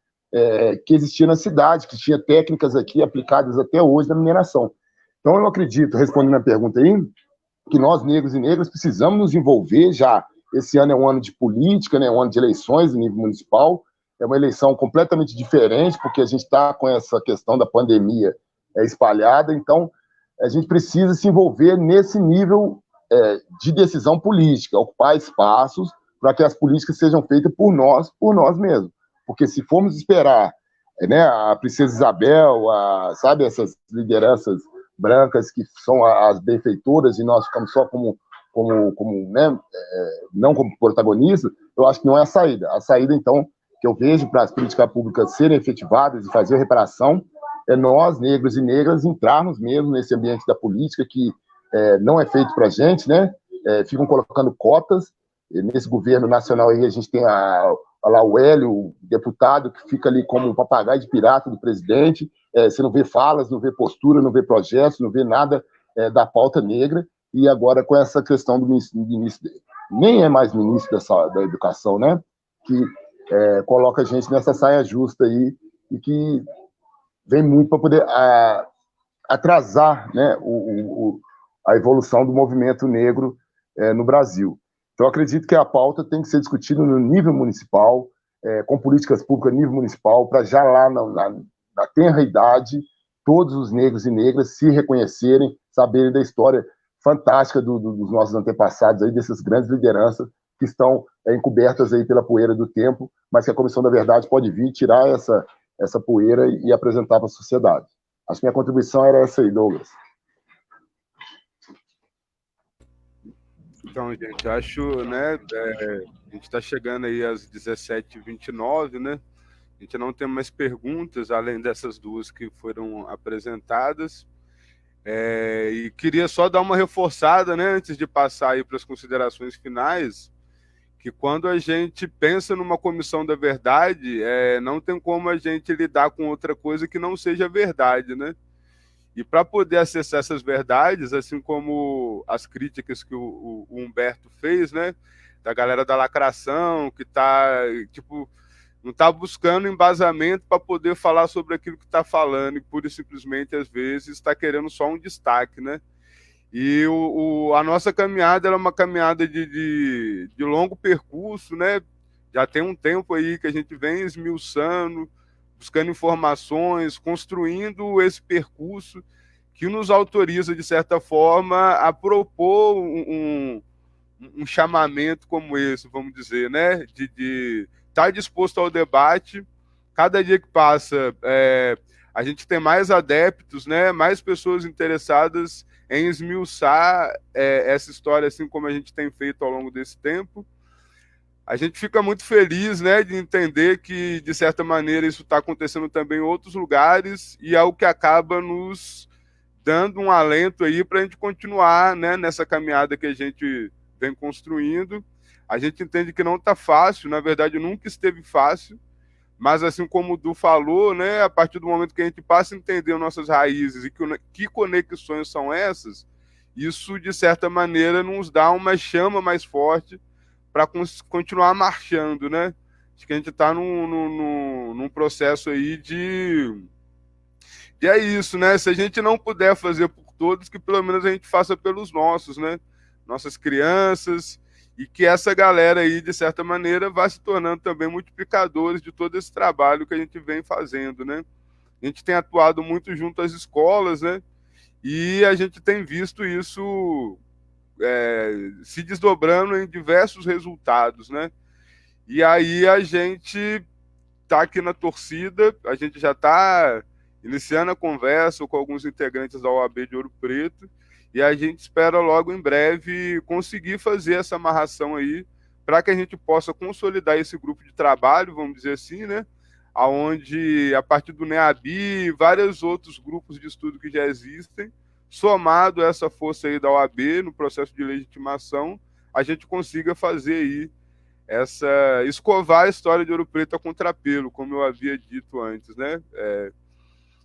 que existia na cidade, que tinha técnicas aqui aplicadas até hoje na mineração. Então eu acredito, respondendo a pergunta aí, que nós, negros e negras, precisamos nos envolver já. Esse ano é um ano de política, né, um ano de eleições no nível municipal, é uma eleição completamente diferente, porque a gente está com essa questão da pandemia espalhada, então a gente precisa se envolver nesse nível de decisão política, ocupar espaços para que as políticas sejam feitas por nós mesmos. porque se formos esperar, né, a Princesa Isabel, sabe, essas lideranças brancas que são as benfeitoras e nós ficamos só como né, não como protagonistas, eu acho que não é a saída. A saída, então, que eu vejo para as políticas públicas serem efetivadas e fazer reparação é nós, negros e negras, entrarmos mesmo nesse ambiente da política que não é feito para a gente, né? Ficam colocando cotas. Nesse governo nacional aí a gente tem lá o Hélio, o deputado, que fica ali como um papagaio de pirata do presidente. Você não vê falas, não vê postura, não vê projetos, não vê nada da pauta negra. E agora com essa questão do ministro, nem é mais ministro da educação, né? Que coloca a gente nessa saia justa aí e que vem muito para poder atrasar, né, a evolução do movimento negro no Brasil. Então, eu acredito que a pauta tem que ser discutida no nível municipal, com políticas públicas no nível municipal, para já lá na tenra idade, todos os negros e negras se reconhecerem, saberem da história fantástica dos nossos antepassados, aí, dessas grandes lideranças que estão encobertas aí pela poeira do tempo, mas que a Comissão da Verdade pode vir tirar essa poeira e apresentar para a sociedade. Acho que minha contribuição era essa aí, Douglas. Então, gente, acho, né, a gente está chegando aí às 17h29, né? A gente não tem mais perguntas, além dessas duas que foram apresentadas. E queria só dar uma reforçada, né, antes de passar aí para as considerações finais, que quando a gente pensa numa comissão da verdade, não tem como a gente lidar com outra coisa que não seja verdade, né? E para poder acessar essas verdades, assim como as críticas que o Humberto fez, né, da galera da lacração, que tá, tipo, não está buscando embasamento para poder falar sobre aquilo que está falando, e pura e simplesmente, às vezes, está querendo só um destaque, né? E a nossa caminhada é uma caminhada de longo percurso, né? Já tem um tempo aí que a gente vem esmiuçando, buscando informações, construindo esse percurso que nos autoriza, de certa forma, a propor um chamamento como esse, vamos dizer, né? De estar disposto ao debate. Cada dia que passa, a gente tem mais adeptos, né? Mais pessoas interessadas em esmiuçar essa história, assim como a gente tem feito ao longo desse tempo. A gente fica muito feliz, né, de entender que, de certa maneira, isso está acontecendo também em outros lugares e é o que acaba nos dando um alento aí para a gente continuar, né, nessa caminhada que a gente vem construindo. A gente entende que não está fácil, na verdade nunca esteve fácil, mas assim como o Du falou, né, a partir do momento que a gente passa a entender nossas raízes e que conexões são essas, isso, de certa maneira, nos dá uma chama mais forte para continuar marchando, né? Acho que a gente está num processo aí de é isso, né? Se a gente não puder fazer por todos, que pelo menos a gente faça pelos nossos, né? Nossas crianças, e que essa galera aí, de certa maneira, vá se tornando também multiplicadores de todo esse trabalho que a gente vem fazendo, né? A gente tem atuado muito junto às escolas, né? E a gente tem visto isso se desdobrando em diversos resultados, né? E aí a gente está aqui na torcida, a gente já está iniciando a conversa com alguns integrantes da OAB de Ouro Preto, e a gente espera logo em breve conseguir fazer essa amarração aí, para que a gente possa consolidar esse grupo de trabalho, vamos dizer assim, né? Onde, a partir do NEABI, vários outros grupos de estudo que já existem, somado a essa força aí da OAB no processo de legitimação, a gente consiga fazer aí escovar a história de Ouro Preto a contrapelo, como eu havia dito antes, né?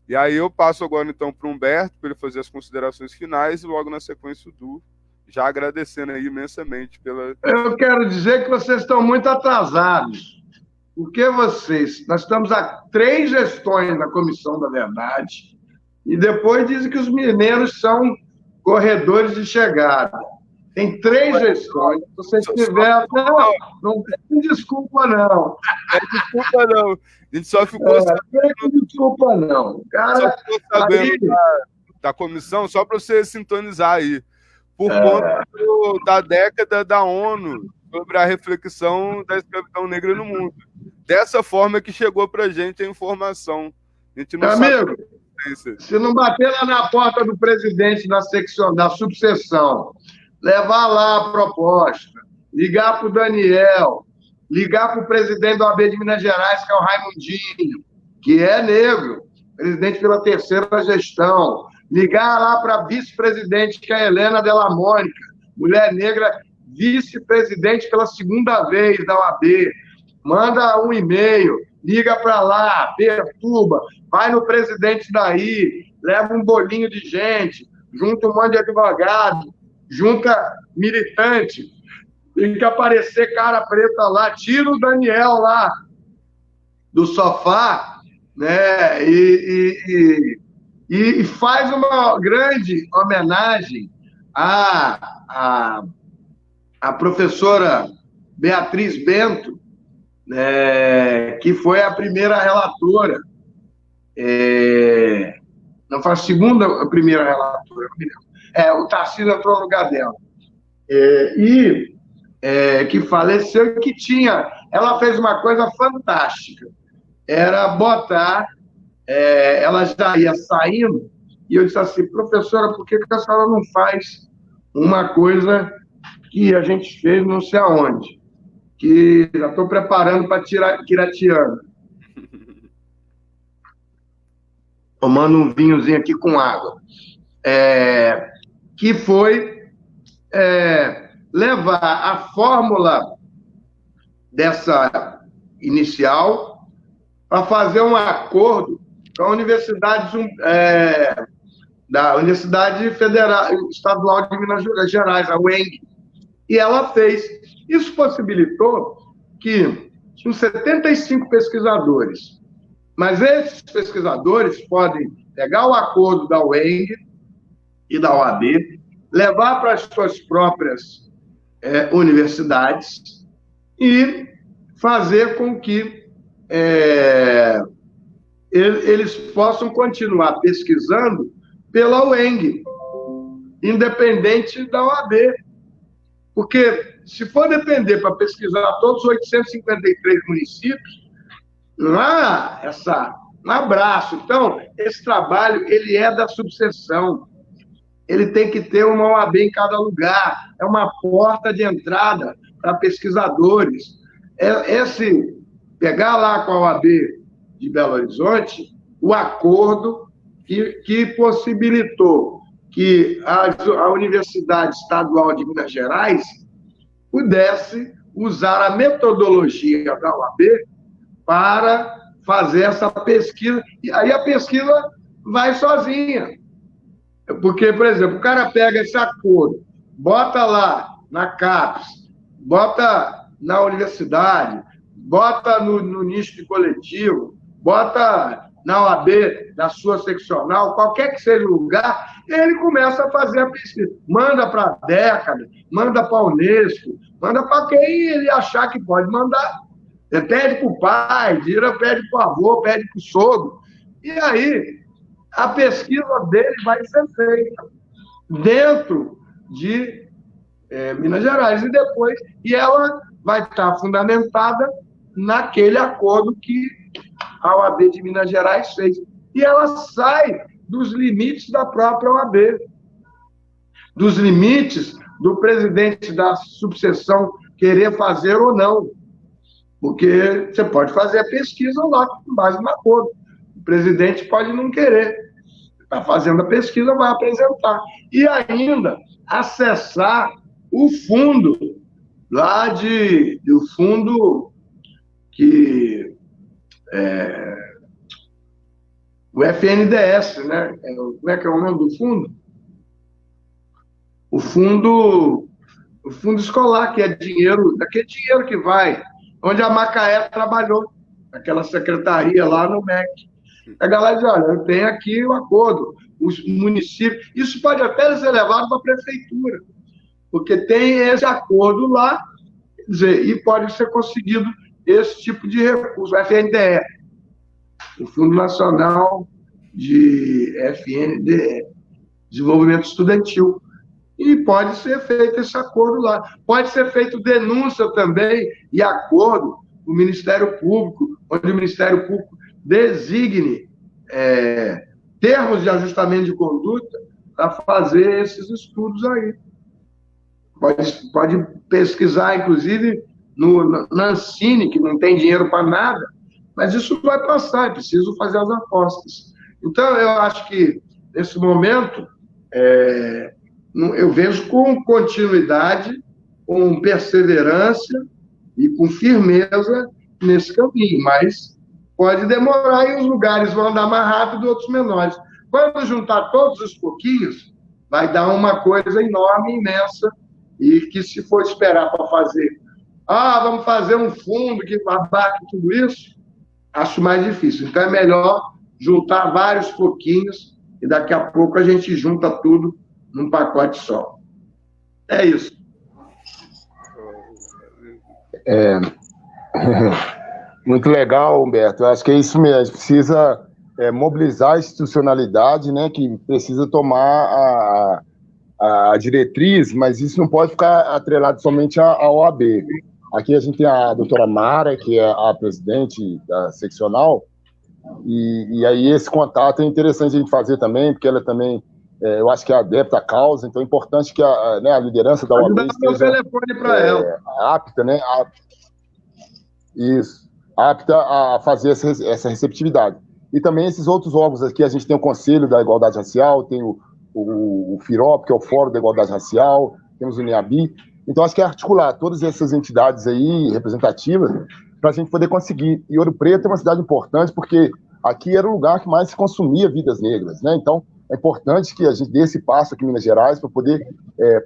E aí eu passo agora então para o Humberto, para ele fazer as considerações finais, e logo na sequência o Du, já agradecendo aí imensamente pela... Eu quero dizer que vocês estão muito atrasados, porque nós estamos há 3 gestões na Comissão da Verdade, e depois dizem que os mineiros são corredores de chegada. Tem 3 gestões. Se você tiver... Não tem desculpa, não. Desculpa, não. A gente só ficou sabendo... Desculpa, não. Cara, só ficou sabendo da comissão, só para você sintonizar aí. Por conta da década da ONU sobre a reflexão da escravidão negra no mundo. dessa forma que chegou para a gente a informação. A gente não Amigo, sabe. Se não bater lá na porta do presidente da secção, da subseção, levar lá a proposta, ligar para o Daniel, ligar para o presidente do AB de Minas Gerais, que é o Raimundinho, que é negro, presidente pela terceira gestão, ligar lá para a vice-presidente, que é a Helena Della Mônica, mulher negra, vice-presidente pela segunda vez da OAB, manda um e-mail, liga para lá, perturba, vai no presidente daí, leva um bolinho de gente, junta um monte de advogado, junta militante, tem que aparecer cara preta lá, tira o Daniel lá do sofá, né, e faz uma grande homenagem à professora Beatriz Bento, que foi a primeira relatora, não foi a segunda, a primeira relatora, o Tarcísio entrou no lugar dela, que faleceu, que ela fez uma coisa fantástica, era botar, ela já ia saindo, e eu disse assim, professora, por que a senhora não faz uma coisa que a gente fez não sei aonde, que já estou preparando para tirar Quiratiana. Tomando um vinhozinho aqui com água. Que foi levar a fórmula dessa inicial para fazer um acordo com a Universidade da Universidade Federal Estadual de Minas Gerais, a UENG, e ela fez. Isso possibilitou que tinham 75 pesquisadores, mas esses pesquisadores podem pegar o acordo da UENG e da OAB, levar para as suas próprias universidades e fazer com que eles possam continuar pesquisando pela UENG, independente da OAB. Porque, se for depender para pesquisar todos os 853 municípios, não há um abraço. Então, esse trabalho, ele é da subseção. Ele tem que ter uma OAB em cada lugar. É uma porta de entrada para pesquisadores. Pegar lá com a OAB de Belo Horizonte, o acordo que possibilitou que a Universidade Estadual de Minas Gerais pudesse usar a metodologia da OAB para fazer essa pesquisa. E aí a pesquisa vai sozinha. Porque, por exemplo, o cara pega esse acordo, bota lá na CAPES, bota na universidade, bota no nicho de coletivo, bota na OAB, da sua seccional, qualquer que seja o lugar, ele começa a fazer a pesquisa. Manda para a década, manda para a Unesco, manda para quem ele achar que pode mandar. Ele pede para o pai, pede para o avô, pede para o sogro. E aí, a pesquisa dele vai ser feita dentro de Minas Gerais e ela vai estar fundamentada naquele acordo que a OAB de Minas Gerais fez. E ela sai dos limites da própria OAB, dos limites do presidente da subseção querer fazer ou não. Porque você pode fazer a pesquisa lá com base no acordo. O presidente pode não querer. Está fazendo a pesquisa, vai apresentar. E ainda acessar o fundo lá do fundo que o FNDES, né? Como é que é o nome do fundo? O fundo escolar, que é dinheiro, daquele dinheiro que vai, onde a Macaé trabalhou, aquela secretaria lá no MEC. A galera diz, olha, eu tenho aqui o acordo, os municípios, isso pode até ser levado para a prefeitura, porque tem esse acordo lá, quer dizer, e pode ser conseguido esse tipo de recurso, o FNDE, o Fundo Nacional de FNDE, Desenvolvimento Estudantil. E pode ser feito esse acordo lá. Pode ser feito denúncia também e acordo o Ministério Público, onde o Ministério Público designe termos de ajustamento de conduta para fazer esses estudos aí. Pode pesquisar, inclusive, na Ancine, que não tem dinheiro para nada, mas isso vai passar, é preciso fazer as apostas. Então, eu acho que, nesse momento, eu vejo com continuidade, com perseverança e com firmeza nesse caminho, mas pode demorar e os lugares vão andar mais rápido, outros menores. Quando juntar todos os pouquinhos, vai dar uma coisa enorme, imensa, e que se for esperar para fazer, vamos fazer um fundo que abarque tudo isso, acho mais difícil. Então é melhor juntar vários pouquinhos e daqui a pouco a gente junta tudo num pacote só. É isso. Muito legal, Humberto. Eu acho que é isso mesmo. A gente precisa mobilizar a institucionalidade, né, que precisa tomar a diretriz, mas isso não pode ficar atrelado somente à OAB. Aqui a gente tem a doutora Mara, que é a presidente da seccional, e aí esse contato é interessante a gente fazer também, porque ela também, eu acho que é adepta à causa, então é importante que a liderança da OAB esteja telefone para ela. Apta, né? Apta a fazer essa receptividade. E também esses outros órgãos aqui, a gente tem o Conselho da Igualdade Racial, tem o FIROP, que é o Fórum da Igualdade Racial, temos o NEABI. Então, acho que é articular todas essas entidades aí representativas para a gente poder conseguir. E Ouro Preto é uma cidade importante porque aqui era o lugar que mais se consumia vidas negras, né? Então, é importante que a gente dê esse passo aqui em Minas Gerais para poder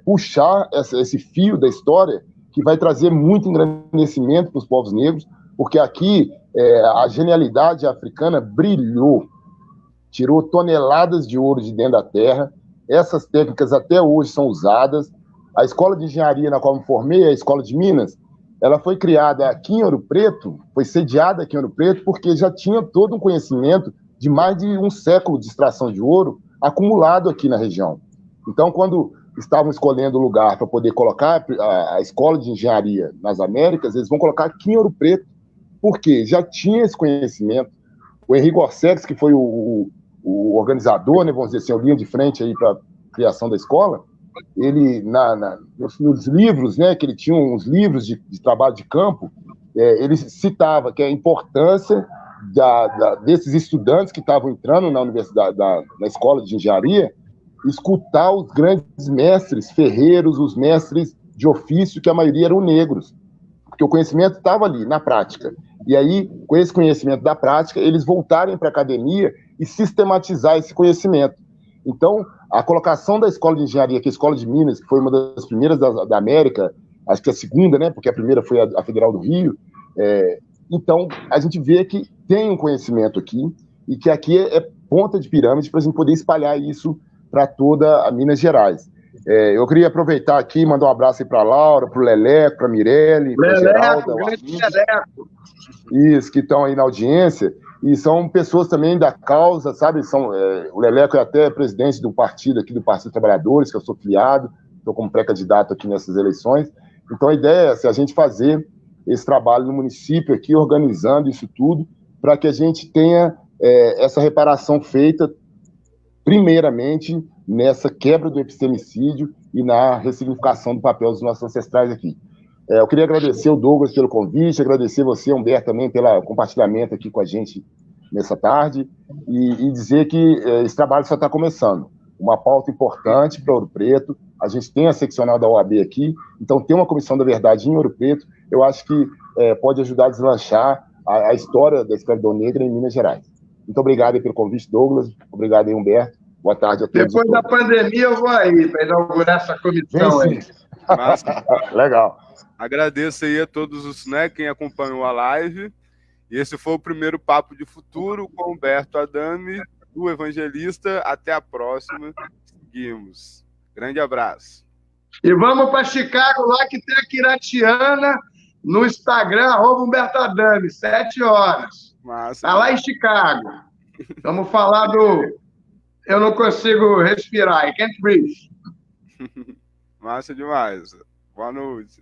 puxar esse fio da história que vai trazer muito engrandecimento para os povos negros, porque aqui a genialidade africana brilhou, tirou toneladas de ouro de dentro da terra. Essas técnicas até hoje são usadas. A escola de engenharia na qual me formei, a Escola de Minas, ela foi criada aqui em Ouro Preto, foi sediada aqui em Ouro Preto, porque já tinha todo um conhecimento de mais de um século de extração de ouro acumulado aqui na região. Então, quando estavam escolhendo o lugar para poder colocar a Escola de Engenharia nas Américas, eles vão colocar aqui em Ouro Preto, porque já tinha esse conhecimento. O Henrique Orsex, que foi o organizador, né, vamos dizer assim, a linha de frente aí para a criação da escola, ele, nos livros, né, que ele tinha uns livros de trabalho de campo, ele citava que a importância desses estudantes que estavam entrando na universidade, na escola de engenharia, escutar os grandes mestres ferreiros, os mestres de ofício, que a maioria eram negros, porque o conhecimento estava ali, na prática. E aí, com esse conhecimento da prática, eles voltarem para a academia e sistematizar esse conhecimento. Então, a colocação da Escola de Engenharia, que é a Escola de Minas, que foi uma das primeiras da América, acho que a segunda, né, porque a primeira foi a Federal do Rio, então, a gente vê que tem um conhecimento aqui, e que aqui é ponta de pirâmide para a gente poder espalhar isso para toda a Minas Gerais. Eu queria aproveitar aqui e mandar um abraço aí para a Laura, para o Leleco, para a Mirelle, para a Geralda, isso, que estão aí na audiência, e são pessoas também da causa, sabe? O Leleco é até presidente do partido aqui, do Partido dos Trabalhadores, que eu sou filiado, estou como pré-candidato aqui nessas eleições. Então, a ideia é a gente fazer esse trabalho no município aqui, organizando isso tudo, para que a gente tenha essa reparação feita, primeiramente, nessa quebra do epistemicídio e na ressignificação do papel dos nossos ancestrais aqui. Eu queria agradecer o Douglas pelo convite, agradecer você, Humberto, também pelo compartilhamento aqui com a gente nessa tarde, e dizer que esse trabalho só está começando. Uma pauta importante para Ouro Preto, a gente tem a seccional da OAB aqui, então tem uma comissão da verdade em Ouro Preto, eu acho que pode ajudar a deslanchar a história da escravidão negra em Minas Gerais. Muito obrigado aí pelo convite, Douglas, obrigado aí, Humberto, boa tarde a todos. Depois da pandemia eu vou aí para inaugurar essa comissão aí. Legal. Agradeço aí a todos os, quem acompanhou a live. E esse foi o primeiro Papo de Futuro com Humberto Adame, do Evangelista. Até a próxima. Seguimos. Grande abraço. E vamos para Chicago, lá que tem a Quiratiana, no Instagram, @Humberto Adame, 7h. Está lá em Chicago. Vamos falar do Eu Não Consigo Respirar, I Can't Breathe. Massa demais. Boa noite.